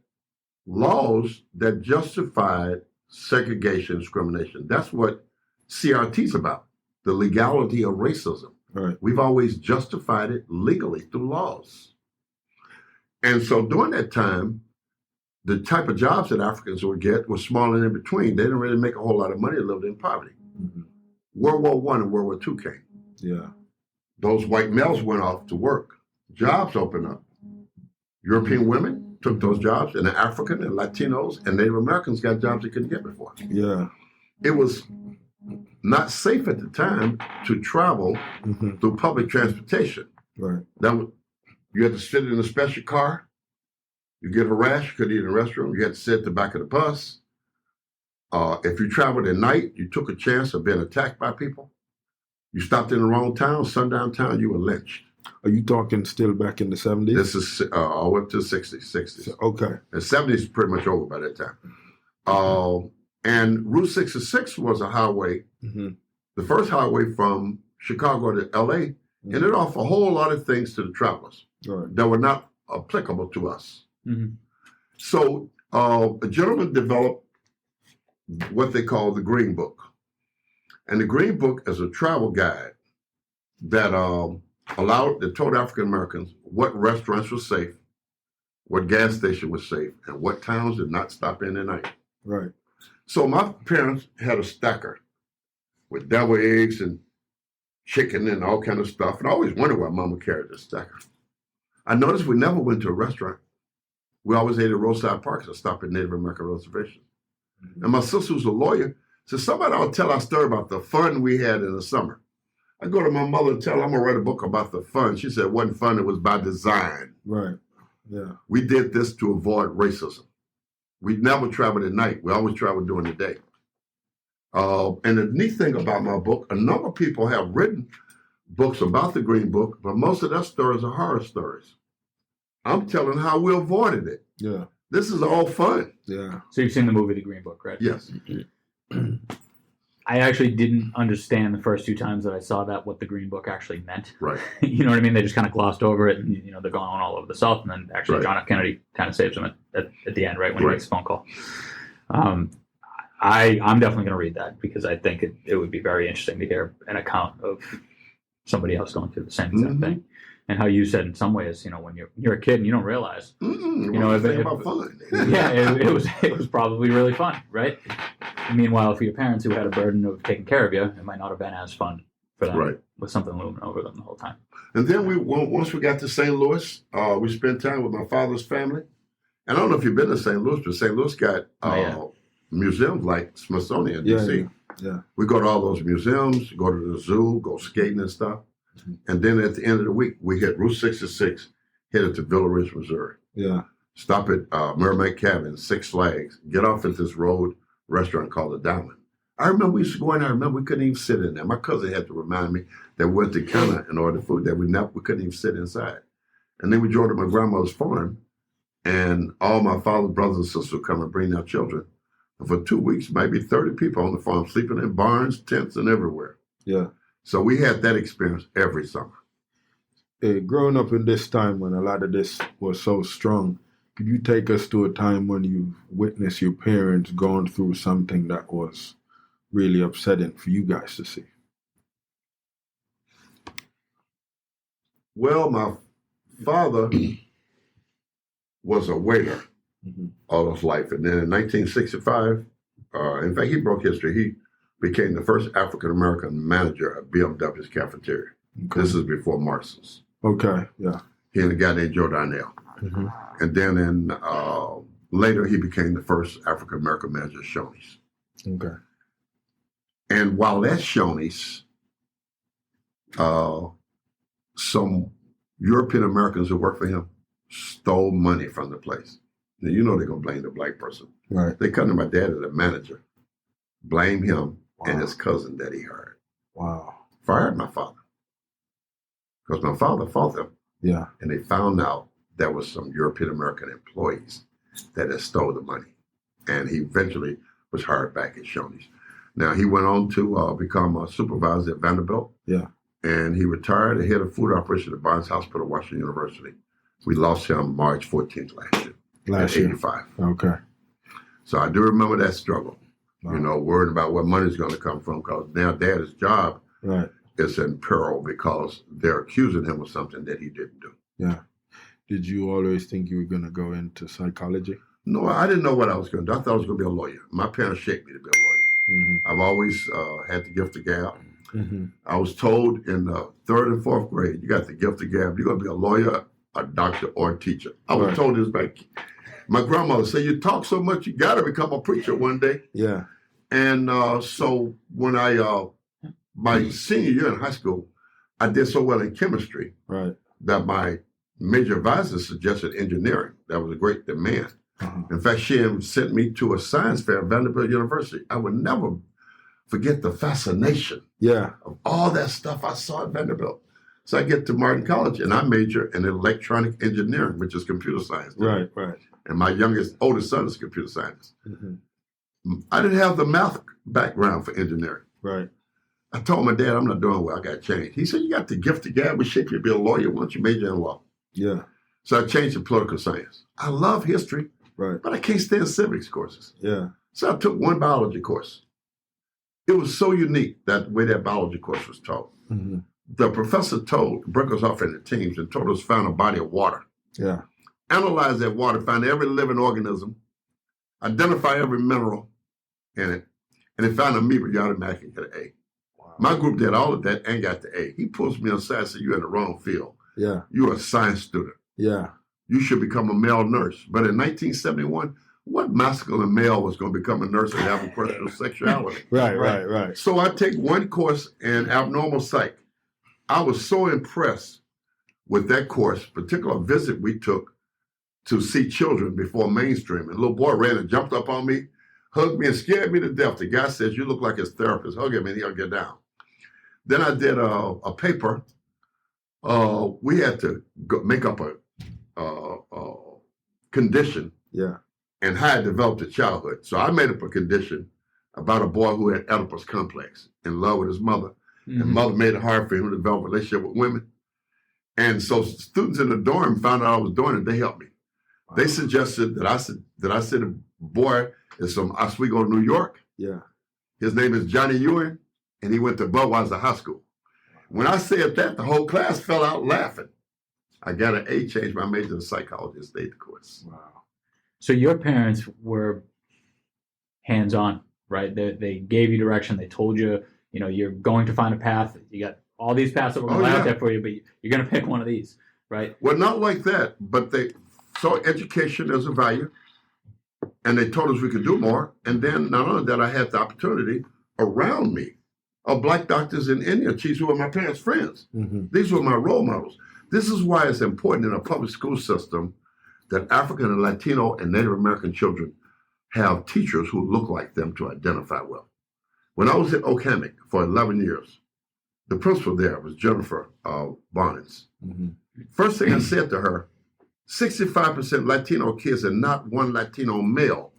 laws that justified segregation, discrimination. That's what CRT is about, the legality of racism.
Right.
We've always justified it legally through laws. And so during that time, the type of jobs that Africans would get were small and in between. They didn't really make a whole lot of money, they lived in poverty.
Mhm.
World War I and World War II came.
Yeah.
Those white males went off to work. Jobs opened up. European women took those jobs, and the African and Latinos and Native Americans got jobs they couldn't get before.
Yeah.
It was not safe at the time to travel
Mm-hmm.
through public transportation.
Right.
You had to sit in a special car. You get a rash, you couldn't eat in a restroom. You had to sit at the back of the bus. If you traveled at night, you took a chance of being attacked by people. You stopped in the wrong town, sundown town, you were lynched.
Are you talking still back in the 70s?
This is all up to 60s.
Okay.
The 70s is pretty much over by that time. And Route 66 was a highway,
Mm-hmm.
the first highway from Chicago to LA, and it offered a whole lot of things to the travelers
Right.
that were not applicable to us.
Mhm.
So a gentleman developed what they call the Green Book. And the Green Book is a travel guide that told African Americans what restaurants were safe, what gas station was safe, and what towns did not stop in at night.
Right.
So my parents had a stacker with deviled eggs and chicken and all kind of stuff. And I always wondered why Mama carried this stacker. I noticed we never went to a restaurant. We always ate at roadside parks or stopped at Native American reservations. Mm-hmm. And my sister, who's a lawyer, said, somebody ought to tell our story about the fun we had in the summer. I go to my mother and tell her I'm going to write a book about the fun. She said it wasn't fun, it was by design.
Right. Yeah.
We did this to avoid racism. We never traveled at night. We always traveled during the day. And the neat thing about my book, a number of people have written books about the Green Book, but most of their stories are horror stories. I'm telling how we avoided it.
Yeah.
This is all fun.
Yeah.
So you've seen the movie The Green Book, right?
Yes.
I actually didn't understand the first 2 times that I saw that what the Green Book actually meant.
Right.
You know what I mean? They just kind of glossed over it, and they're going on all over the South, and then actually
Right.
John F. Kennedy kind of saves them at the end, right when he
Right.
makes the phone call. I'm definitely going to read that because I think it would be very interesting to hear an account of somebody else going through the same exact thing, and how you said in some ways, when you're a kid and you don't realize,
about fun.
yeah, it was probably really fun, right? Meanwhile, for your parents who had a burden of taking care of you, it might not have been as fun for them,
Right.
with something looming over them the whole time.
And then once we got to St. Louis, we spent time with my father's family. And I don't know if you've been to St. Louis, but St. Louis got museums like Smithsonian, D.C.
Yeah.
We go to all those museums, go to the zoo, go skating and stuff. Mm-hmm. And then at the end of the week, we hit Route 66, headed to Villa Ridge, Missouri.
Yeah.
Stop at Mermaid Cabin, Six Flags, get off at this road restaurant called the Diamond. I remember we used to go in there. I remember we couldn't even sit in there. My cousin had to remind me that we went to counter and order food, that we couldn't even sit inside. And then we drove to my grandmother's farm, and all my father's brothers and sisters would come and bring their children. And for 2 weeks, maybe 30 people on the farm, sleeping in barns, tents, and everywhere.
Yeah.
So we had that experience every summer.
Hey, growing up in this time when a lot of this was so strong, could you take us to a time when you witnessed your parents going through something that was really upsetting for you guys to see?
Well, my father was a waiter all his life. And then in 1965, in fact, he broke history. He became the first African-American manager at BMW's cafeteria. Okay. This is before Marston's.
Okay, yeah.
He and a guy named Joe Darnell. Mm-hmm. And then later, he became the first African-American manager at Shoney's.
Okay.
And while at Shoney's, some European Americans who worked for him stole money from the place. Now, they're going to blame the black person.
Right.
They come to my dad as a manager, blame him and his cousin that he hired.
Wow.
Fired my father. Because my father fought them.
Yeah.
And they found out there was some European American employees that had stole the money. And he eventually was hired back at Shoney's. Now, he went on to become a supervisor at Vanderbilt.
Yeah.
And he retired as head of food operation at Barnes Hospital, Washington University. We lost him March 14th last year. At 85.
Okay.
So I do remember that struggle.
Wow.
Worrying about where money's going to come from, because now Dad's job is in peril because they're accusing him of something that he didn't do.
Yeah. Did you always think you were going to go into psychology?
No, I didn't know what I was going to do. I thought I was going to be a lawyer. My parents shaped me to be a lawyer. Mm-hmm. I've always had the gift of gab. Mm-hmm. I was told in the 3rd and 4th grade, you got the gift of gab. You're going to be a lawyer, a doctor, or a teacher. I was told this back. My grandmother said, you talk so much, you got to become a preacher one day.
Yeah.
And so when my senior year in high school, I did so well in chemistry that my major advisor suggested engineering. That was a great demand. Uh-huh. In fact, she sent me to a science fair at Vanderbilt University. I would never forget the fascination of all that stuff I saw at Vanderbilt. So I get to Martin College and I major in electronic engineering, which is computer science.
Right.
And my oldest son is a computer scientist. Mm-hmm. I didn't have the math background for engineering.
Right.
I told my dad, I'm not doing well, I got to change. He said, you got the gift of gab, we shape you to be a lawyer. Why don't you major in law?
Yeah.
So I changed to political science. I love history,
but
I can't stand civics courses.
Yeah.
So I took one biology course. It was so unique that way that biology course was taught.
Mm-hmm.
The professor broke us off into teams and told us found a body of water.
Yeah.
Analyze that water, find every living organism, identify every mineral in it, and if found amoeba, you automatically get an A.
Wow.
My group did all of that and got the A. He pulls me aside and said, "You're in the wrong field.
Yeah.
You're a science student.
Yeah.
You should become a male nurse." But in 1971, what masculine male was going to become a nurse and have a personal sexuality?
Right.
So I take one course in abnormal psych. I was so impressed with that course, particular visit we took to see children before mainstream. And a little boy ran and jumped up on me, hugged me, and scared me to death. The guy says, "You look like his therapist. Hug him and he'll get down." Then I did a paper. We had to make up a condition
Yeah.
and how I developed a childhood. So I made up a condition about a boy who had Oedipus complex, in love with his mother.
Mm-hmm.
And mother made it hard for him to develop a relationship with women. And so students in the dorm found out I was doing it. They helped me.
Wow.
They suggested that I said a boy is from Oswego, New York.
Yeah.
His name is Johnny Ewing, and he went to Budweiser High School. When I said that, the whole class fell out laughing. I got an A, changed my major to psychology, and stayed the course.
Wow.
So your parents were hands-on, right? They gave you direction. They told you, you're going to find a path. You got all these paths that we're going to lay out there for you, but you're going to pick one of these, right?
Well, not like that, but they saw education as a value, and they told us we could do more. And then not only that, I had the opportunity around me of black doctors in Indian chiefs who were my parents' friends.
Mm-hmm.
These were my role models. This is why it's important in a public school system that African and Latino and Native American children have teachers who look like them to identify with. When I was at Oak-Hammock for 11 years, the principal there was Jennifer Barnes.
Mm-hmm.
First thing I said to her, 65% Latino kids and not one Latino male.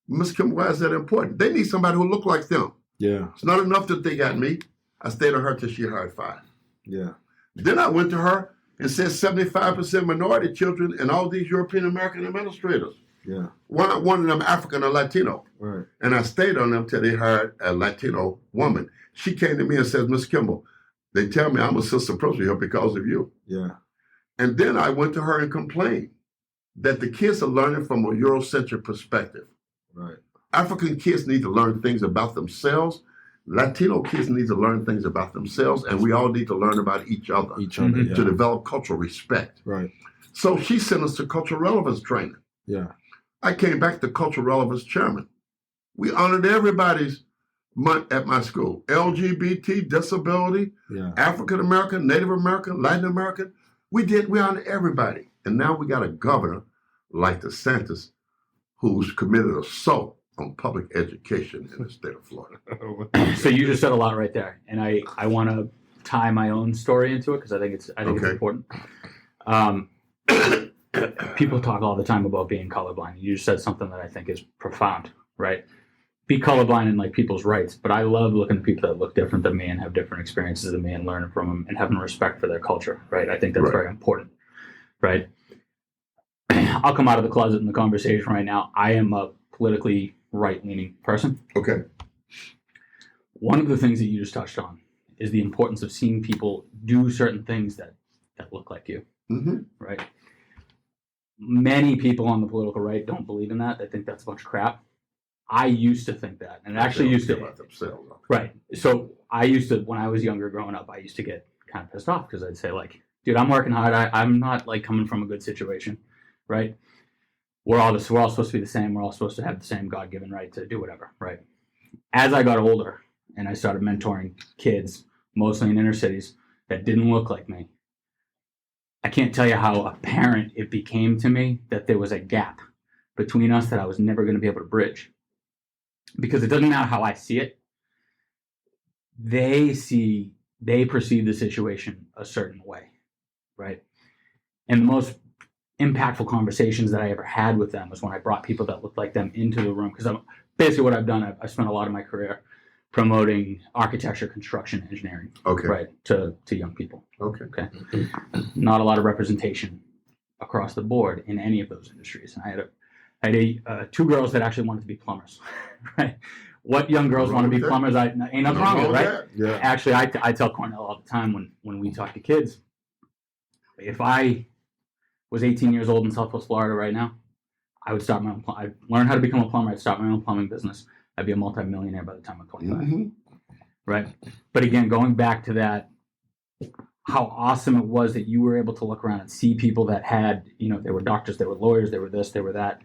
Ms. Kimble, why is that important? They need somebody who look like them.
Yeah.
It's not enough that they got me. I stayed on her till she hired 5.
Yeah.
Then I went to her and said 75% minority children and all these European American administrators.
Yeah.
Why not one of them African or Latino?
Right.
And I stayed on them till they hired a Latino woman. She came to me and says, "Ms. Kimble, they tell me I'm assistant principal here because of you."
Yeah.
And then I went to her and complained that the kids are learning from a Eurocentric perspective.
Right.
African kids need to learn things about themselves. Latino kids need to learn things about themselves, and we all need to learn about each other
Yeah.
to develop cultural respect.
Right.
So she sent us to cultural relevance training.
Yeah.
I came back to cultural relevance chairman. We honored everybody's month at my school. LGBT, disability,
Yeah.
African American, Native American, Latin American. We honored everybody. And now we got a governor like DeSantis who's committed assault on public education in the state of Florida.
So you just said a lot right there, and I want to tie my own story into it because I think it's important. People talk all the time about being colorblind. You just said something that I think is profound, right? Be colorblind in like people's rights, but I love looking at people that look different than me and have different experiences than me and learning from them and having respect for their culture, right? I think that's very important, right? I'll come out of the closet in the conversation right now. I am a politically right-leaning person.
Okay.
One of the things that you just touched on is the importance of seeing people do certain things that look like you, right? Many people on the political right don't believe in that. They think that's a bunch of crap. I used to think that, and it actually used to
about themselves.
Right. So I used to, when I was younger growing up, I used to get kind of pissed off because I'd say like, dude, I'm working hard. I'm not like coming from a good situation, right? We're all supposed to be the same. We're all supposed to have the same God-given right to do whatever, right? As I got older and I started mentoring kids, mostly in inner cities, that didn't look like me, I can't tell you how apparent it became to me that there was a gap between us that I was never going to be able to bridge. Because it doesn't matter how I see it. They perceive the situation a certain way, right? And the most impactful conversations that I ever had with them was when I brought people that looked like them into the room. Because basically what I've done, I spent a lot of my career promoting architecture, construction, engineering, right, to young people. Okay. Not a lot of representation across the board in any of those industries. And I had 2 girls that actually wanted to be plumbers, right? what young girls want to be plumbers. Ain't nothing wrong with it, right?
Yeah.
Actually, I tell Cornell all the time when we talk to kids, if I was 18 years old in Southwest Florida right now, I would start my own. I'd learn how to become a plumber. I'd start my own plumbing business. I'd be a multimillionaire by the time I'm 25.
Mm-hmm.
Right. But again, going back to that, how awesome it was that you were able to look around and see people that had, they were doctors, they were lawyers, they were this, they were that.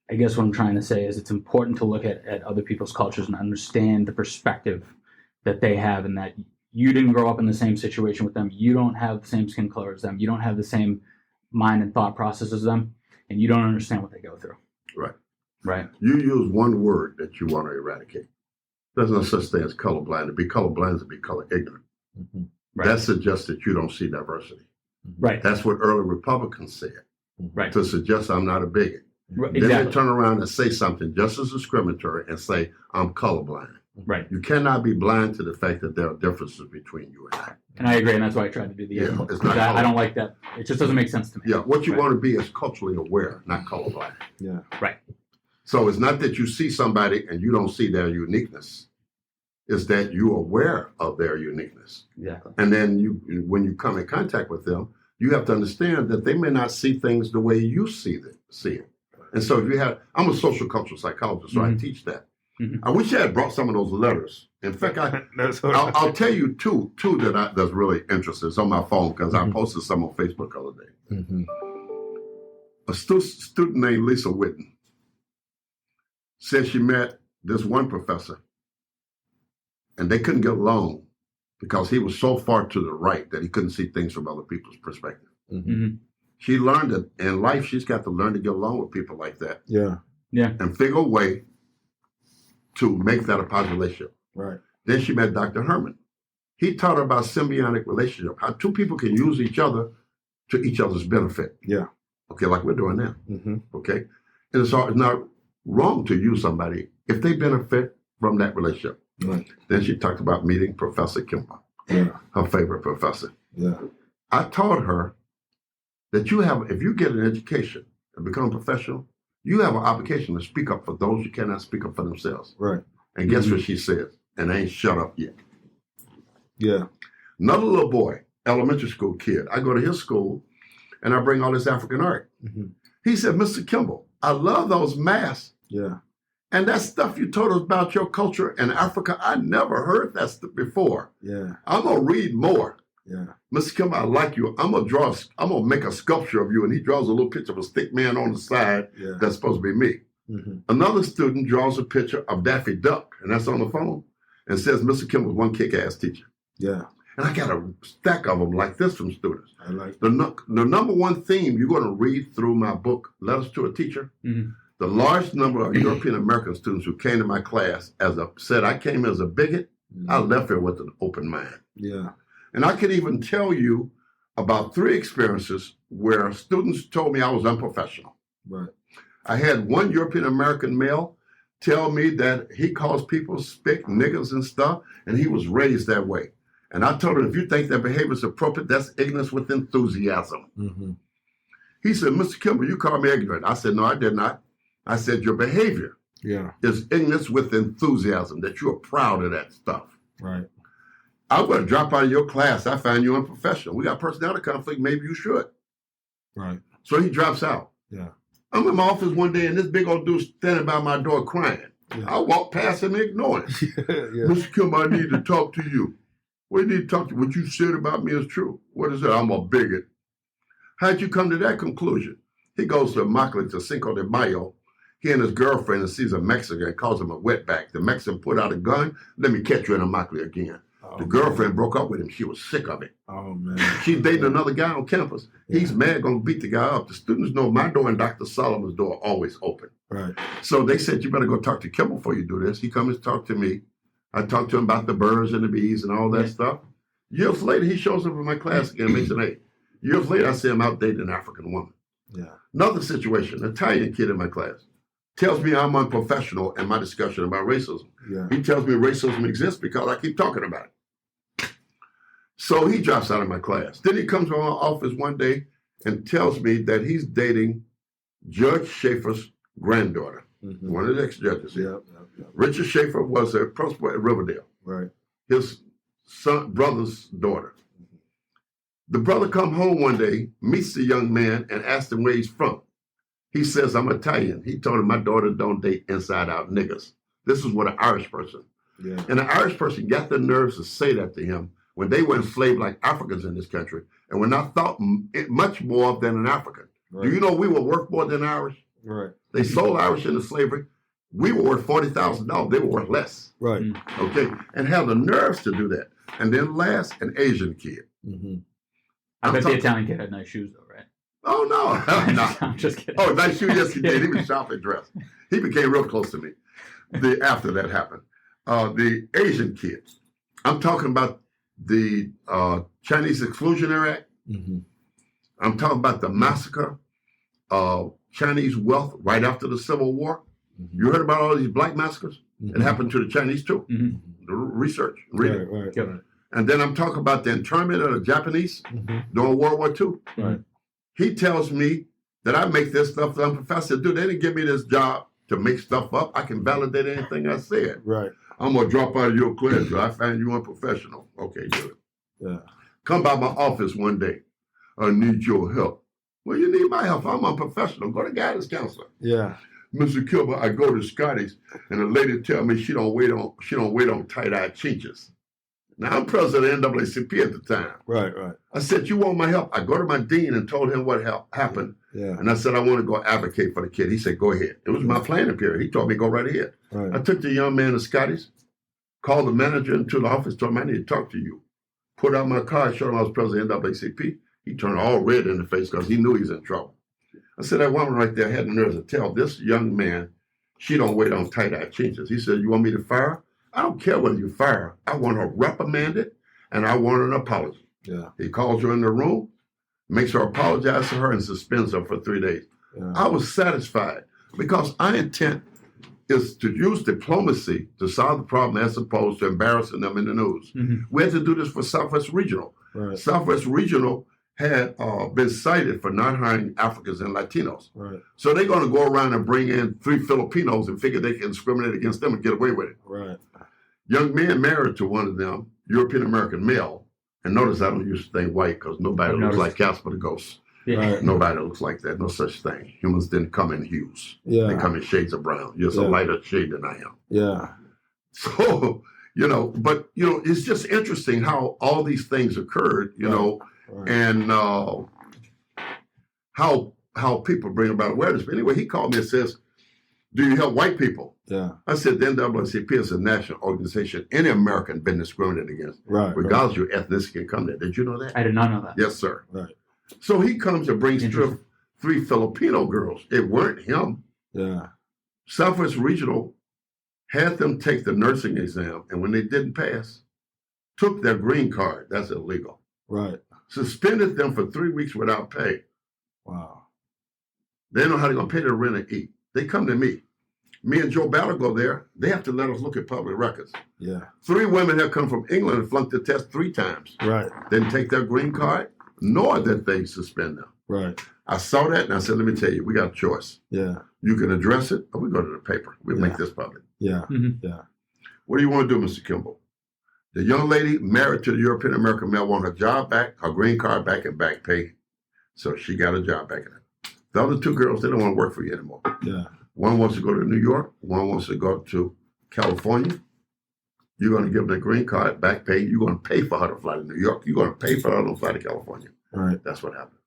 I guess what I'm trying to say is it's important to look at other people's cultures and understand the perspective that they have, and that you didn't grow up in the same situation with them. You don't have the same skin color as them. You don't have the same mind and thought process as them, and you don't understand what they go through.
Right.
Right.
You use one word that you want to eradicate. There's no such thing as colorblind. To be colorblind is to be color ignorant.
Mm-hmm.
Right.
That suggests that you don't see diversity.
Right.
That's what early Republicans said.
Right.
To suggest I'm not a bigot.
Right.
Then
Exactly.
they turn around and say something just as discriminatory and say, I'm colorblind.
Right.
You cannot be blind to the fact that there are differences between you and I.
And I agree, and that's why I tried to do the
Yeah, it's not
I don't like that. It just doesn't make sense to me.
Yeah, what you
Right.
want to be is culturally aware, not colorblind.
Yeah.
Right.
So it's not that you see somebody and you don't see their uniqueness. It's that you're aware of their uniqueness.
Exactly.
And then when you come in contact with them, you have to understand that they may not see things the way you see it. And so if I'm a social cultural psychologist, so I teach that.
Mhm.
I wish I had brought some of those letters. In fact, I'll tell you two that's really interesting. It's on my phone because I posted some on Facebook the other day.
Mm-hmm.
A student named Lisa Whitten said she met this one professor and they couldn't get along because he was so far to the right that he couldn't see things from other people's perspective.
Mm-hmm.
She learned that in life, she's got to learn to get along with people like that
Yeah.
Yeah.
and figure a way to make that a positive relationship.
Right.
Then she met Dr. Herman. He taught her about symbiotic relationship, how two people can use each other to each other's benefit.
Yeah.
Okay, like we're doing now.
Mm-hmm.
Okay? And it's not wrong to use somebody if they benefit from that relationship.
Right.
Then she talked about meeting Professor Kimble,
Yeah.
her favorite professor.
Yeah.
I taught her that if you get an education and become a professional, you have an obligation to speak up for those who cannot speak up for themselves.
Right.
And guess what she said? And they ain't shut up yet.
Yeah.
Another little boy, elementary school kid, I go to his school and I bring all this African art.
Mm-hmm.
He said, Mr. Kimble, I love those masks.
Yeah.
And that stuff you told us about your culture in Africa, I never heard that stuff before.
Yeah.
I'm going to read more.
Yeah.
Mr. Kimble, I like you. I'm going to make a sculpture of you. And he draws a little picture of a stick man on the side.
Yeah.
That's supposed to be me.
Mm-hmm.
Another student draws a picture of Daffy Duck, and that's on the phone, and says Mr. Kimble's one kick-ass teacher.
Yeah.
And I got a stack of them like this from students.
I like
The number one theme you're going to read through my book, Letters to a Teacher,
Mm-hmm.
the large number of European American students who came to my class said I came as a bigot,
Mm-hmm.
I left here with an open mind.
Yeah.
And I could even tell you about 3 experiences where students told me I was unprofessional.
Right.
I had one European American male tell me that he calls people spick, niggas, and stuff, and he was raised that way. And I told him, if you think that behavior is appropriate, that's ignorance with enthusiasm.
Mm-hmm.
He said, Mr. Kimble, you called me ignorant. I said, no, I did not. I said, your behavior
Yeah.
is ignorance with enthusiasm, that you are proud of that stuff.
Right.
I'm going to drop out of your class. I find you unprofessional. We got personality conflict. Maybe you should.
Right.
So he drops out.
Yeah.
I'm in my office one day, and this big old dude standing by my door crying.
Yeah.
I walk past him and ignore him.
Yeah.
Mr. Kimble, I need to talk to you. What do you need to talk to you? What you said about me is true. What is that? I'm a bigot. How'd you come to that conclusion? He goes to Immokalee, to Cinco de Mayo. He and his girlfriend and sees a Mexican and calls him a wetback. The Mexican put out a gun. Let me catch you in Immokalee again.
Oh,
The girlfriend broke up with him. She was sick of it.
Oh man.
She's dating another guy on campus. He's mad, going to beat the guy up. The students know my door and Dr. Solomon's door are always open.
Right.
So they said, you better go talk to Kimble before you do this. He comes and talk to me. I talked to him about the birds and the bees and all that stuff. Years later, he shows up in my class again, makes an A. Years later, I see him out dating an African woman.
Yeah.
Another situation, an Italian kid in my class tells me I'm unprofessional in my discussion about racism.
Yeah.
He tells me racism exists because I keep talking about it. So he drops out of my class. Then he comes to my office one day and tells me that he's dating Judge Schaefer's granddaughter. one of the ex-judges.
Yeah.
Richard Schaefer was a principal at Riverdale.
Right.
His brother's daughter. The brother come home one day, meets the young man, and asks him where he's from. He says, I'm Italian. He told him, my daughter don't date inside-out niggas. This is what an Irish person.
Yeah.
And the Irish person got the nerves to say that to him when they were enslaved like Africans in this country and were not thought much more of than an African.
Right.
Do you know we were worth more than Irish?
Right.
They sold Irish into slavery. We were worth $40,000. They were worth less.
Right.
Okay. And have the nerves to do that. And then last, an Asian kid.
Mm-hmm.
I bet the Italian kid had nice shoes, though, right?
Oh, no. No.
I'm just kidding.
Oh, nice shoes. Yes, he did. He was sharply dressed. He became real close to me after that happened. The Asian kids. I'm talking about the Chinese Exclusionary Act.
Mm-hmm.
I'm talking about the massacre of Chinese wealth right after the Civil War.
Mm-hmm.
You heard about all these black massacres?
Mm-hmm.
It happened to the Chinese too.
Mm-hmm.
The research, read it.
Right.
And then I'm talking about the internment of the Japanese during World War II.
Right.
He tells me that I make this stuff that I'm professor. Dude, they didn't give me this job to make stuff up. I can validate anything I said.
Right.
I'm going to drop out of your class. I find you unprofessional. Okay, good.
Yeah.
Come by my office one day. I need your help. Well, you need my help. I'm unprofessional. Go to guidance counselor.
Yeah.
Mr. Kimble, I go to Scotty's and the lady tell me she don't wait on tight-eyed chinches. Now, I'm president of NAACP at the time.
Right.
I said, you want my help? I go to my dean and told him what happened.
Yeah.
And I said, I want to go advocate for the kid. He said, go ahead. It was my planning period. He told me, go right ahead.
Right.
I took the young man to Scotty's, called the manager into the office, told him, I need to talk to you. Put out my card, showed him I was president of NAACP. He turned all red in the face because he knew he was in trouble. I said, that woman right there had the nerves to tell this young man she don't wait on tight-eyed chinches. He said, you want me to fire her? I don't care whether you fire her. I want her reprimanded, and I want an apology.
Yeah.
He calls her in the room, makes her apologize to her, and suspends her for 3 days.
Yeah.
I was satisfied because our intent is to use diplomacy to solve the problem as opposed to embarrassing them in the news.
Mm-hmm.
We had to do this for Southwest Regional.
Right.
Southwest Regional had been cited for not hiring Africans and Latinos.
Right.
So they're going to go around and bring in 3 Filipinos and figure they can discriminate against them and get away with it.
Right.
Young man married to one of them, European-American male, and notice I don't use the thing white because nobody looks like Casper the Ghost.
Yeah.
Right.
Nobody looks like that. No such thing. Humans didn't come in hues.
Yeah.
They come in shades of brown. You're a lighter shade than I am.
Yeah.
So, but, it's just interesting how all these things occurred,
Right.
and how people bring about awareness. But anyway, he called me and says, do you help white people?
Yeah.
I said, the NAACP is a national organization. Any American been discriminated against,
Right.
regardless of your ethnicity, can come there. Did you know that?
I did not know that.
Yes, sir.
Right.
So he comes and brings
Interesting.
3 Filipino girls. It weren't him.
Yeah.
Southwest Regional had them take the nursing exam, and when they didn't pass, took their green card. That's illegal.
Right.
Suspended them for 3 weeks without pay.
Wow.
They don't know how they're going to pay their rent and eat. They come to me. Me and Joe Ballard go there. They have to let us look at public records.
Yeah.
3 women have come from England and flunked the test 3 times.
Right.
Didn't take their green card, nor did they suspend them.
Right.
I saw that and I said, let me tell you, we got a choice.
Yeah.
You can address it or we go to the paper. We'll make this public.
Yeah.
Mm-hmm.
Yeah.
What do you want to do, Mr. Kimble? The young lady married to the European American male want her job back, her green card back, and back pay. So she got a job back in it. The other 2 girls, they don't want to work for you anymore.
Yeah.
One wants to go to New York. One wants to go to California. You're going to give them the green card, back pay. You're going to pay for her to fly to New York. You're going to pay for her to fly to California.
Right.
That's what happened.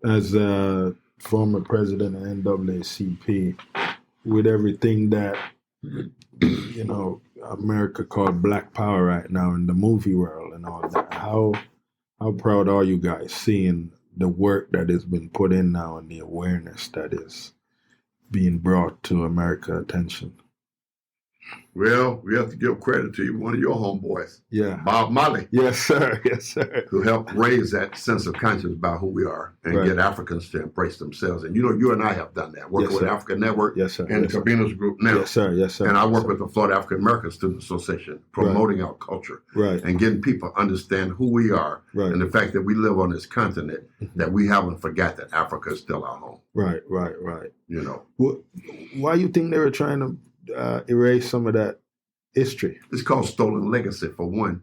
As a former president of NAACP, with everything that, America called Black Power right now in the movie world and all that, how proud are you guys seeing the work that has been put in now and the awareness that is being brought to America attention?
Well, we have to give credit to one of your homeboys,
Yeah.
Bob Marley,
Yes, sir. Yes, sir.
who helped raise that sense of conscience about who we are and
Right.
get Africans to embrace themselves. And you and I have done that, working
Yes,
with
sir.
African Network
Yes, sir.
and
Yes,
the
sir.
Cabinas Group now.
Yes, sir. Yes, sir.
And I
Yes,
work
sir.
with the Florida African American Student Association, promoting our culture
Right.
and getting people to understand who we are
Right.
and the fact that we live on this continent, that we haven't forgot that Africa is still our home,
Right. Right. Right.
you know.
Why you think they were trying to erase some of that history?
It's called stolen legacy, for one.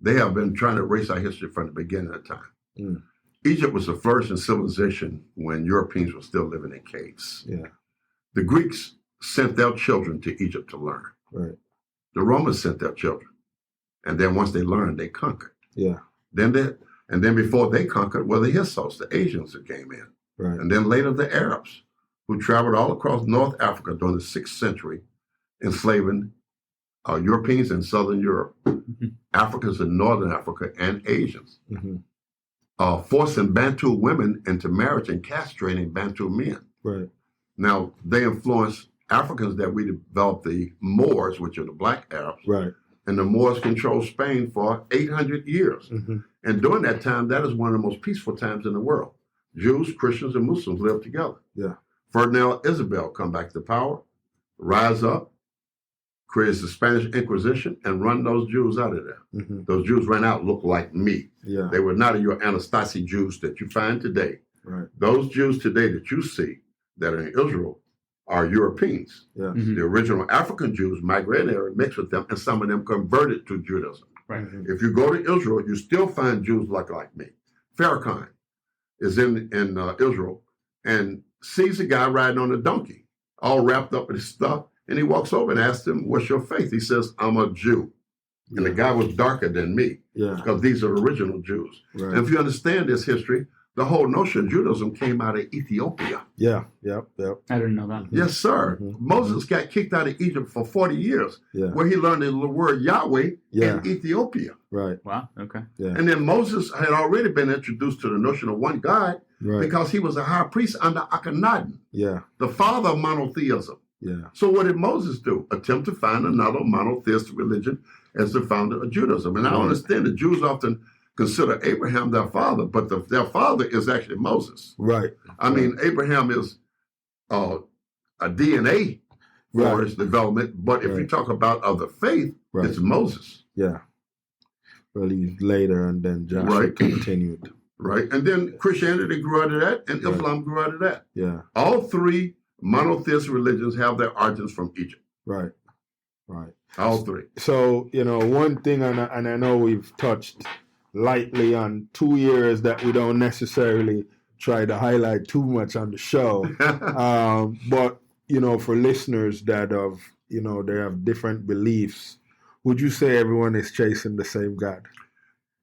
They have been trying to erase our history from the beginning of time.
Mm.
Egypt was the flourishing civilization when Europeans were still living in caves.
Yeah.
The Greeks sent their children to Egypt to learn.
Right.
The Romans sent their children. And then once they learned, they conquered.
Yeah.
And then before they conquered were the Hyksos, the Asians that came in.
Right.
And then later the Arabs, who traveled all across North Africa during the 6th century, enslaving Europeans in Southern Europe, Africans in Northern Africa, and Asians, forcing Bantu women into marriage and castrating Bantu men.
Right.
Now, they influenced Africans that we developed the Moors, which are the black Arabs,
Right.
and the Moors controlled Spain for 800 years. And during that time, that is one of the most peaceful times in the world. Jews, Christians, and Muslims lived together.
Yeah.
Ferdinand Isabel come back to power, rise up, creates the Spanish Inquisition, and run those Jews out of there. Those Jews ran out, looked like me.
Yeah.
They were not your Anastasi Jews that you find today.
Right.
Those Jews today that you see that are in Israel are Europeans.
Yeah.
The original African Jews migrated there and mixed with them, and some of them converted to Judaism.
Right.
If you go to Israel, you still find Jews like me. Farrakhan is in Israel and sees a guy riding on a donkey, all wrapped up in his stuff, and he walks over and asks him, "What's your faith?" He says, "I'm a Jew." And the guy was darker than me,
Yeah.
because these are original Jews.
Right.
And if you understand this history, the whole notion of Judaism came out of Ethiopia.
Yeah. Yep. Yep.
I didn't know that.
Yes, sir. Moses got kicked out of Egypt for 40 years,
Yeah.
where he learned the word Yahweh
Yeah.
in Ethiopia.
Right.
Wow. Okay.
Yeah.
And then Moses had already been introduced to the notion of one God
Right.
because he was a high priest under Akhenaten,
Yeah.
the father of monotheism.
Yeah.
So what did Moses do? Attempt to find another monotheistic religion as the founder of Judaism. And I
Right.
understand that Jews often consider Abraham their father, but their father is actually Moses.
Right.
I mean, Abraham is a DNA for
Right.
his development, but if you
Right.
talk about of the faith,
Right.
it's Moses,
Yeah. Well, he's later, and then Joshua
Right.
continued.
right? And then Christianity grew out of that, and
Right.
Islam grew out of that.
Yeah.
All three monotheist religions have their origins from Egypt.
Right. Right.
All three.
So, one thing, and I know we've touched lightly on 2 years that we don't necessarily try to highlight too much on the show. But, for listeners that they have different beliefs, would you say everyone is chasing the same God?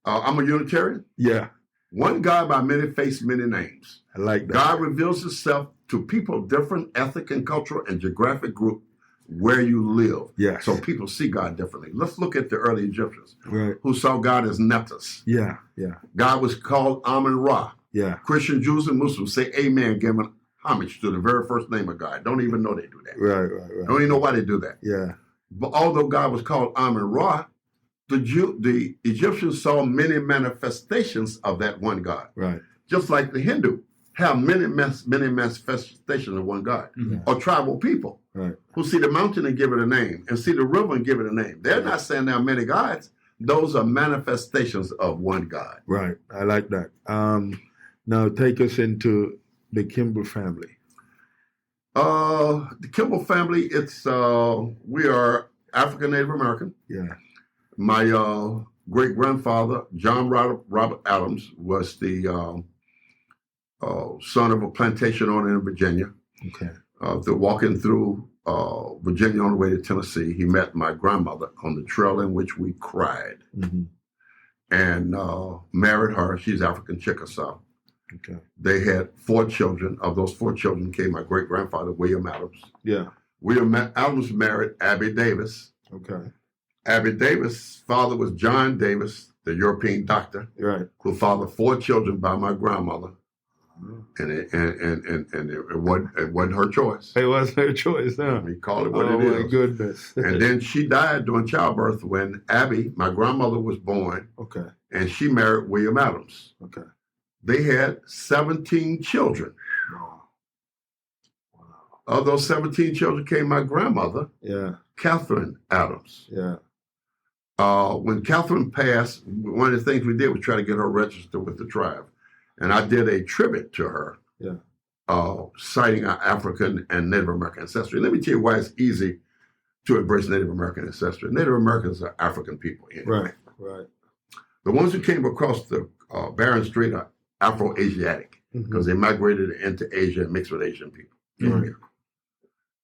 I'm a Unitarian.
Yeah,
One God by many faces, many names.
I like that.
God reveals himself to people of different ethnic and cultural and geographic group where you live.
Yes.
So people see God differently. Let's look at the early Egyptians
Right.
who saw God as Netus.
Yeah, yeah,
God was called Amun-Ra.
yeah.
Christian, Jews, and Muslims say amen, giving homage to the very first name of God. Don't even know they do that.
Right, right,
Don't
right.
even know why they do that.
Yeah,
But although God was called Amun-Ra, the Egyptians saw many manifestations of that one God.
right.
Just like the Hindu have many manifestations of one God. Or tribal people
Right.
who see the mountain and give it a name, and see the river and give it a name. They're not saying there are many gods. Those are manifestations of one God.
Right. I like that. Now take us into the Kimble family.
The Kimble family, it's we are African Native American.
Yeah.
My great grandfather, John Robert Adams, was the son of a plantation owner in Virginia.
Okay.
Walking through Virginia on the way to Tennessee, he met my grandmother on the trail in which we cried,
Mm-hmm.
and married her. She's African Chickasaw.
Okay.
They had 4 children. Of those 4 children came my great grandfather, William Adams.
Yeah.
William Adams married Abby Davis.
Okay.
Abby Davis' father was John Davis, the European doctor,
Right.
who fathered 4 children by my grandmother, And it wasn't her choice.
It wasn't her choice, huh?
We call it what
Oh,
it
my
is.
goodness.
And then she died during childbirth when Abby, my grandmother, was born,
Okay.
and she married William Adams.
Okay.
They had 17 children.
Wow.
Of those 17 children came my grandmother,
Yeah.
Catherine Adams.
Yeah.
When Catherine passed, one of the things we did was try to get her registered with the tribe. And I did a tribute to her,
Yeah.
citing our African and Native American ancestry. Let me tell you why it's easy to embrace Native American ancestry. Native Americans are African people. Anyway.
Right.
The ones who came across the Bering Strait are Afro-Asiatic because they migrated into Asia and mixed with Asian people.
Right.
Here.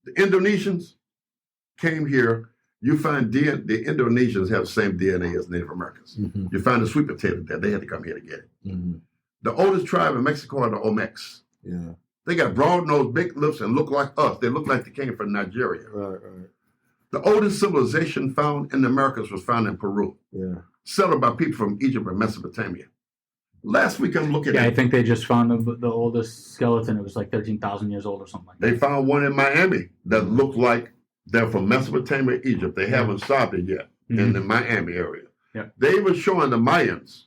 The Indonesians came here. You find the Indonesians have the same DNA as Native Americans. You find the sweet potato there. They had to come here to get it. The oldest tribe in Mexico are the Olmecs.
Yeah.
They got broad nose, big lips, and look like us. They look like they came from Nigeria.
Right.
The oldest civilization found in the Americas was found in Peru,
Yeah.
settled by people from Egypt and Mesopotamia. Last week I'm looking
Yeah, I
at,
think they just found the oldest skeleton. It was like 13,000 years old or something like that.
they found one in Miami that looked like they're from Mesopotamia, Egypt. They haven't solved it yet in the Miami area.
Yeah.
They were showing the Mayans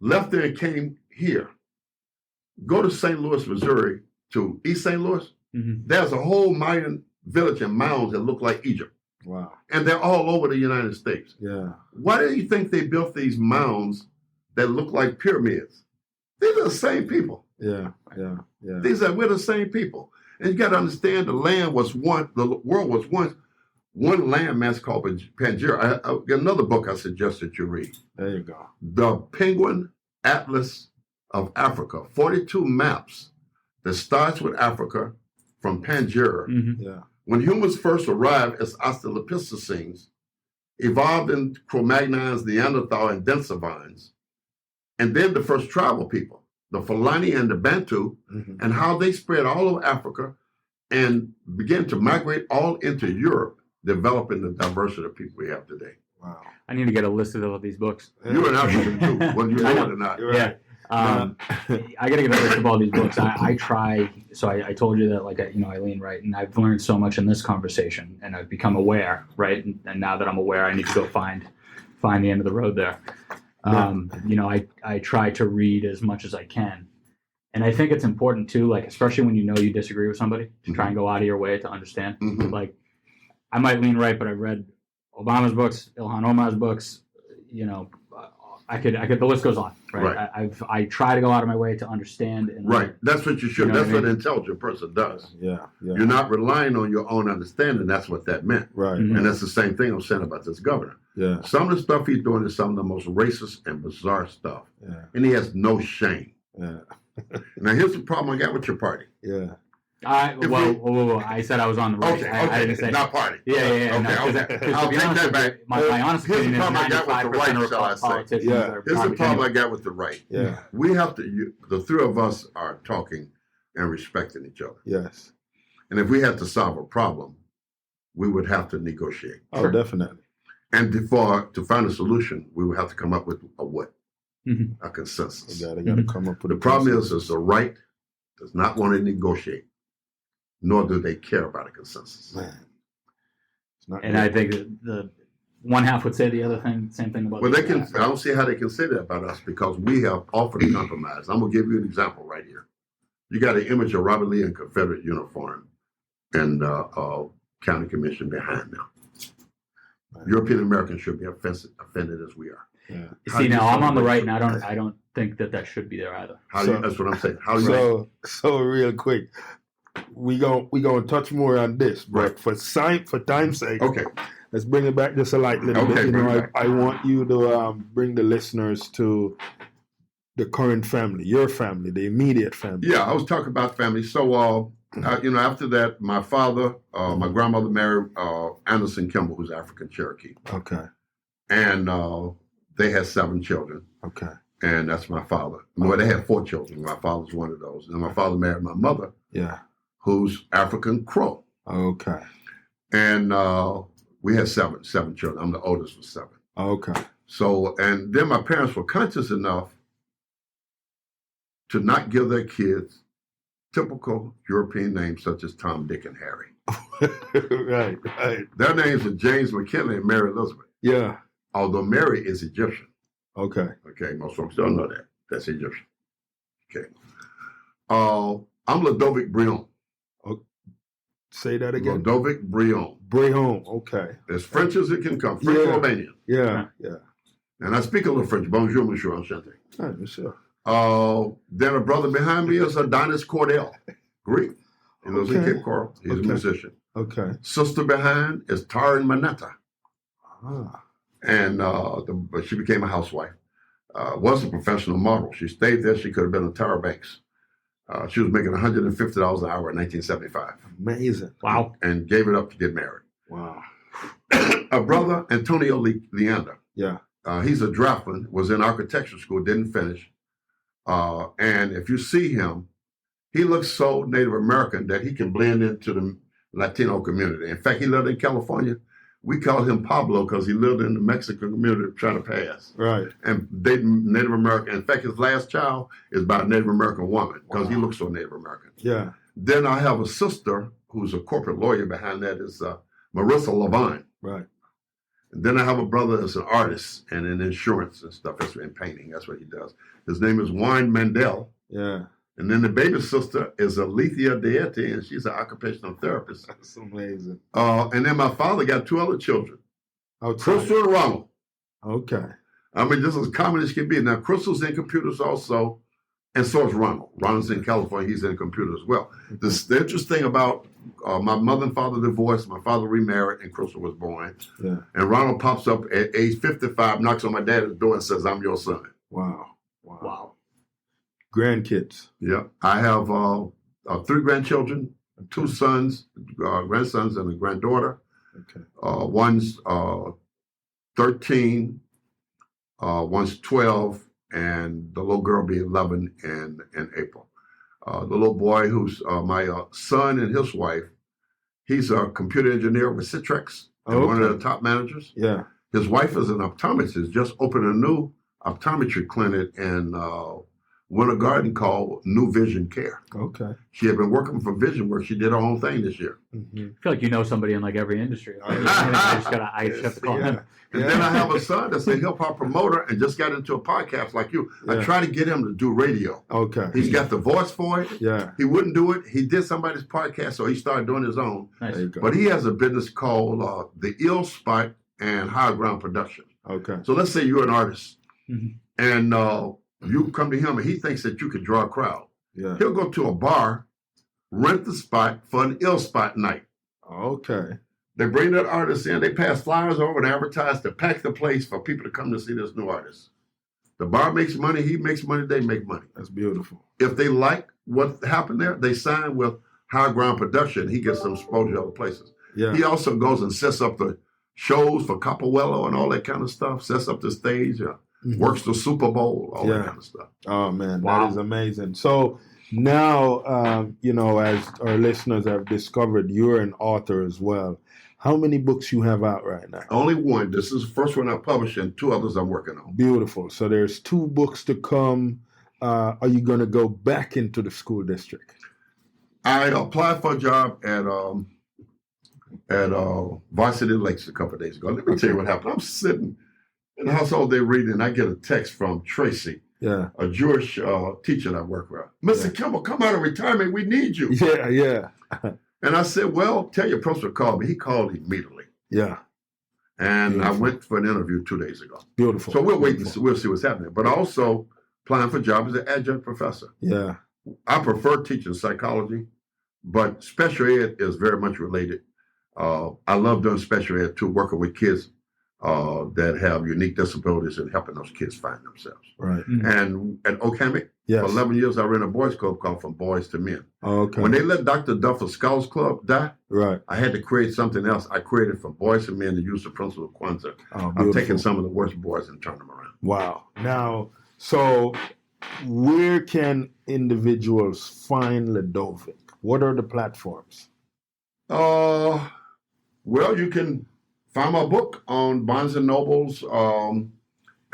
left there and came here. Go to St. Louis, Missouri, to East St. Louis. There's a whole Mayan village and mounds that look like Egypt.
Wow.
And they're all over the United States.
Yeah.
Why do you think they built these mounds that look like pyramids? These are the same people.
Yeah.
We're the same people. And you got to understand the world was once one landmass called Pangaea. I got another book I suggest that you read.
There you go.
The Penguin Atlas of Africa, 42 maps that starts with Africa from Pangaea.
Yeah.
When humans first arrived as Australopithecines, evolved in Cro-Magnons, Neanderthal, and Denisovans, and then the first tribal people, the Fulani and the Bantu, and how they spread all over Africa and began to migrate all into Europe, developing the diversity of people we have today.
Wow.
I need to get a list of all these books.
You're an African too, whether you know it or not.
You're
Yeah.
right.
I got to get a list of all these books. I try. So I told you that, like, Eileen, right? And I've learned so much in this conversation, and I've become aware, right? And now that I'm aware, I need to go find the end of the road there. I try to read as much as I can. And I think it's important too, like, especially when you know you disagree with somebody, to try and go out of your way to understand. Like, I might lean right, but I've read Obama's books, Ilhan Omar's books, the list goes on, right? I try to go out of my way to understand. And
Right. That's what you should. That's what an intelligent person does.
Yeah.
You're not relying on your own understanding. That's what that meant.
Right.
And that's the same thing I'm saying about this governor.
Yeah.
Some of the stuff he's doing is some of the most racist and bizarre stuff.
Yeah.
And he has no shame.
Yeah.
Now, here's the problem I got with your party.
Yeah.
Whoa. I said I was on the right.
Okay,
I didn't say
not party.
Yeah.
Okay. I'll take that back.
My honest
Here's
opinion
the
is
problem I got with the
95%
right, shall I
of
say.
politicians
Yeah.
are
Here's the
garbage
problem
anyway.
I got with the right.
Yeah.
We have to, the three of us are talking and respecting each other.
Yes.
And if we had to solve a problem, we would have to negotiate.
Oh, definitely.
And to find a solution, we would have to come up with a consensus.
You gotta come up with
The problem is the right does not want to negotiate, nor do they care about a consensus.
Man. It's not
And I think that the one half would say the other thing, same thing about
Well,
the
they
other
can.
half.
I don't see how they can say that about us because we have offered a compromise. I'm gonna give you an example right here. You got an image of Robert Lee in Confederate uniform and county commission behind them. European Americans should be offended as we are.
Yeah.
See, now I'm on the right, and I don't think that should be there either.
That's what I'm saying. How do you?
So real quick, we gonna touch more on this, but for time's sake,
Okay.
let's bring it back just a little
Okay,
bit.
bring it back.
I want you to bring the listeners to the current family, your family, the immediate family.
Yeah, I was talking about family. So, after that, my father, my grandmother married Edison Kimble, who's African Cherokee,
Okay.
and they had 7 children.
Okay.
And that's my father. Well, they had 4 children. My father's one of those. And my father married my mother,
Yeah.
who's African Crow.
Okay.
And we had seven children. I'm the oldest of 7.
Okay.
So, and then my parents were conscious enough to not give their kids typical European names such as Tom, Dick, and Harry.
Right.
Their names are James McKinley and Mary Elizabeth.
Yeah.
Although Mary is Egyptian.
Okay.
Okay, most folks don't know that. That's Egyptian. Okay. I'm Lodovic Brion.
Say that again.
Lodovic Brion.
Brion. Okay.
As French as it can come. French Romanian.
Yeah.
And I speak a little French. Bonjour, monsieur, enchanté.
Oh, sure.
Then a brother behind me is Adonis Cordell, Greek. He lives in Cape Coral. He's a musician.
Okay.
Sister behind is Tarin Manetta. And but she became a housewife. Was a professional model. She stayed there. She could have been a Tara Banks. She was making $150 an hour in 1975.
Amazing.
Wow.
And gave it up to get married.
Wow.
A brother, Antonio Leander.
Yeah.
He's a draftsman, was in architecture school, didn't finish. And if you see him, he looks so Native American that he can blend into the Latino community. In fact, he lived in California. We called him Pablo because he lived in the Mexican community trying to pass.
Right.
And they Native American. In fact, his last child is by a Native American woman because he looks so Native American.
Yeah.
Then I have a sister who's a corporate lawyer. Behind that is Marissa Levine.
Right.
And then I have a brother that's an artist and in insurance and stuff. That's in painting. That's what he does. His name is Juan Mandel.
Yeah.
And then the baby sister is Alethea Deity, and she's an occupational therapist.
That's amazing.
And then my father got two other children,
Okay.
Crystal and Ronald.
Okay.
I mean, this is as common as can be. Now, Crystal's in computers also, and so is Ronald. Ronald's in California. He's in computers as well. The interesting thing about my mother and father divorced, my father remarried, and Crystal was born.
Yeah.
And Ronald pops up at age 55, knocks on my dad's door and says, I'm your son.
Wow. Grandkids.
Yeah. I have 3 grandchildren, 2 sons, grandsons, and a granddaughter.
Okay.
One's 13, one's 12, and the little girl will be 11 in April. The little boy who's my son and his wife, he's a computer engineer with Citrix, and one of the top managers.
Yeah.
His wife is an optometrist, just opened a new optometry clinic in Winter Garden called New Vision Care.
Okay.
She had been working for Vision Works. She did her own thing this year.
Mm-hmm.
I feel like you know somebody in like every industry. I just have to call him.
And then I have a son that's a hip hop promoter and just got into a podcast like you.
Yeah.
I try to get him to do radio.
Okay.
He's got the voice for it.
Yeah.
He wouldn't do it. He did somebody's podcast, so he started doing his own.
Nice.
There you go.
But he has a business called The Ill Spot and Higher Ground Production.
Okay.
So let's say you're an artist,
Mhm.
and you come to him and he thinks that you can draw a crowd.
Yeah.
He'll go to a bar, rent the spot for an ill spot night.
Okay.
They bring that artist in, they pass flyers over and advertise to pack the place for people to come to see this new artist. The bar makes money, he makes money, they make money.
That's beautiful.
If they like what happened there, they sign with High Ground Production. He gets some exposure other places.
Yeah.
He also goes and sets up the shows for Capoello and all that kind of stuff, sets up the stage, works the Super Bowl, all that kind of stuff.
Oh, man,
Wow.
that is amazing. So now, as our listeners have discovered, you're an author as well. How many books you have out right now?
Only one. This is the first one I published and 2 others I'm working on.
Beautiful. So there's 2 books to come. Are you going to go back into the school district?
I applied for a job at Varsity Lakes a couple of days ago. Let me tell you what happened. I'm sitting in the house all day reading, and I get a text from Tracy,
Yeah.
a Jewish teacher that I work with. Mr. Kimble, come out of retirement. We need you.
Yeah.
And I said, well, tell your principal to call me. He called immediately.
Yeah.
And
Beautiful.
I went for an interview 2 days ago.
Beautiful.
So we'll wait and see, we'll see what's happening. But also applying for jobs as an adjunct professor.
Yeah.
I prefer teaching psychology, but special ed is very much related. I love doing special ed too, working with kids that have unique disabilities and helping those kids find themselves.
Right.
And at Okamic,
Yes.
for 11 years, I ran a boys club called From Boys to Men.
Okay.
When they let Dr. Duffer's Scholars Club die,
Right.
I had to create something else. I created From Boys to Men to use the principle of Kwanzaa.
Oh,
I've
beautiful.
taken some of the worst boys and turned them around.
Wow. Now, so where can individuals find Lodovic? What are the platforms?
Well, you can find my book on Barnes & Noble's,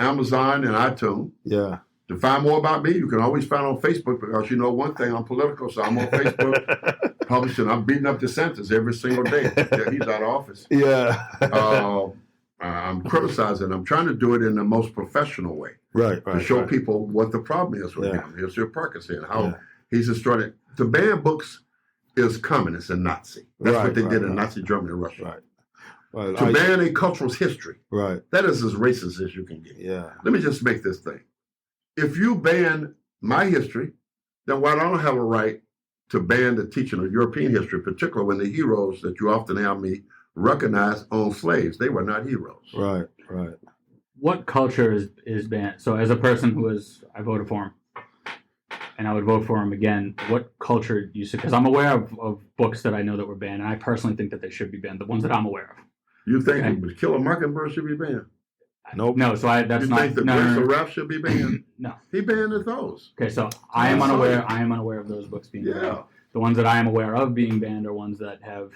Amazon, and iTunes.
Yeah.
To find more about me, you can always find on Facebook because you know one thing, I'm political, so I'm on Facebook publishing. I'm beating up DeSantis every single day. He's out of office.
Yeah.
I'm criticizing. I'm trying to do it in the most professional way.
Right.
To show people what the problem is with him. Here's your Parkinson and how he's destroyed. To ban books is communist and Nazi. That's what they did in Nazi Germany and Russia.
Right. Well,
to ban a cultural history.
Right.
That is as racist as you can get.
Yeah.
Let me just make this thing. If you ban my history, then why don't I have a right to ban the teaching of European history, particularly when the heroes that you often have me recognize owned slaves? They were not heroes.
Right.
What culture is banned? So as a person I voted for him, and I would vote for him again, what culture do you see? Because I'm aware of books that I know that were banned, and I personally think that they should be banned, the ones that I'm aware of.
You think The Killer Mockingbird should be banned?
Nope.
No, so that's
you
not...
You think the Prince of Rap should be banned?
No.
He banned those.
Okay, so I am unaware of those books being banned. The ones that I am aware of being banned are ones that have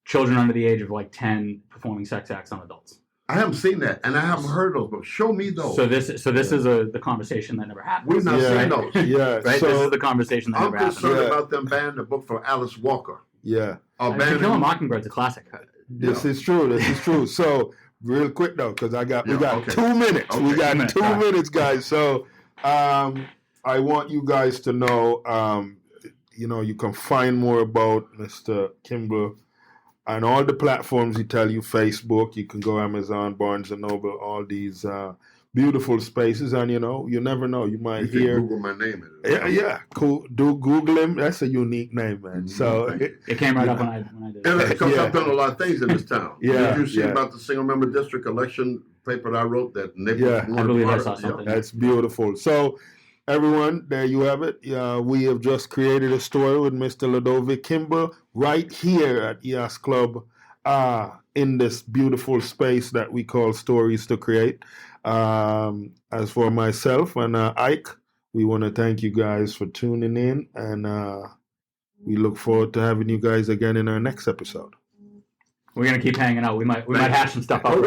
children under the age of like 10 performing sex acts on adults.
I haven't seen that, and I haven't heard those books. Show me those.
So this is the conversation that never happened.
We've not seen those.
Yeah.
Right?
So,
this is the conversation that never happened.
I'm concerned about them banning the book from Alice Walker.
Yeah.
To Kill a Mockingbird's a classic.
This is true. So real quick though, because we got 2 minutes.
Okay.
We got 2 minutes, guys. So I want you guys to know, you can find more about Mr. Kimble on all the platforms he tell you, Facebook, you can go Amazon, Barnes & Noble, all these beautiful spaces. And, you never know. You might hear...
Google my name.
Yeah. Cool. Do Google him. That's a unique name, man.
Mm-hmm.
So
it came right up when I did it.
Because I've done a lot of things in this town.
Yeah.
Did you see about the single member district election paper that I wrote that Nick
I believe I saw something.
That's beautiful. So, everyone, there you have it. We have just created a story with Mr. Lodovic Kimble right here at EAS Club in this beautiful space that we call Stories to Create. As for myself and Ike, we want to thank you guys for tuning in, and we look forward to having you guys again in our next episode.
We're going to keep hanging out. We might hash some stuff out.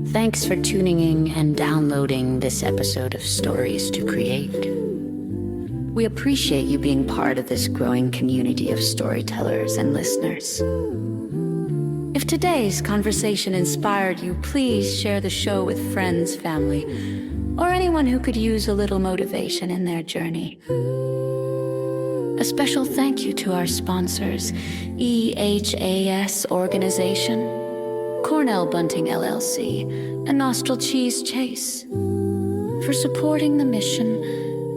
Thanks for tuning in and downloading this episode of Stories to Create. We appreciate you being part of this growing community of storytellers and listeners. If today's conversation inspired you, please share the show with friends, family, or anyone who could use a little motivation in their journey. A special thank you to our sponsors, EHAS Organization, Cornell Bunting LLC, and Nostril Cheese Chase for supporting the mission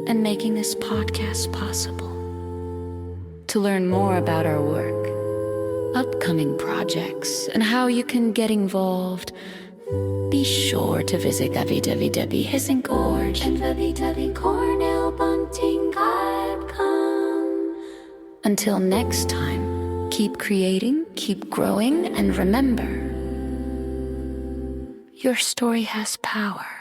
and making this podcast possible. To learn more about our work, upcoming projects, and how you can get involved, be sure to visit www.hissinggorge and www.cornellbunting.com. Until next time, keep creating, keep growing, and remember, your story has power.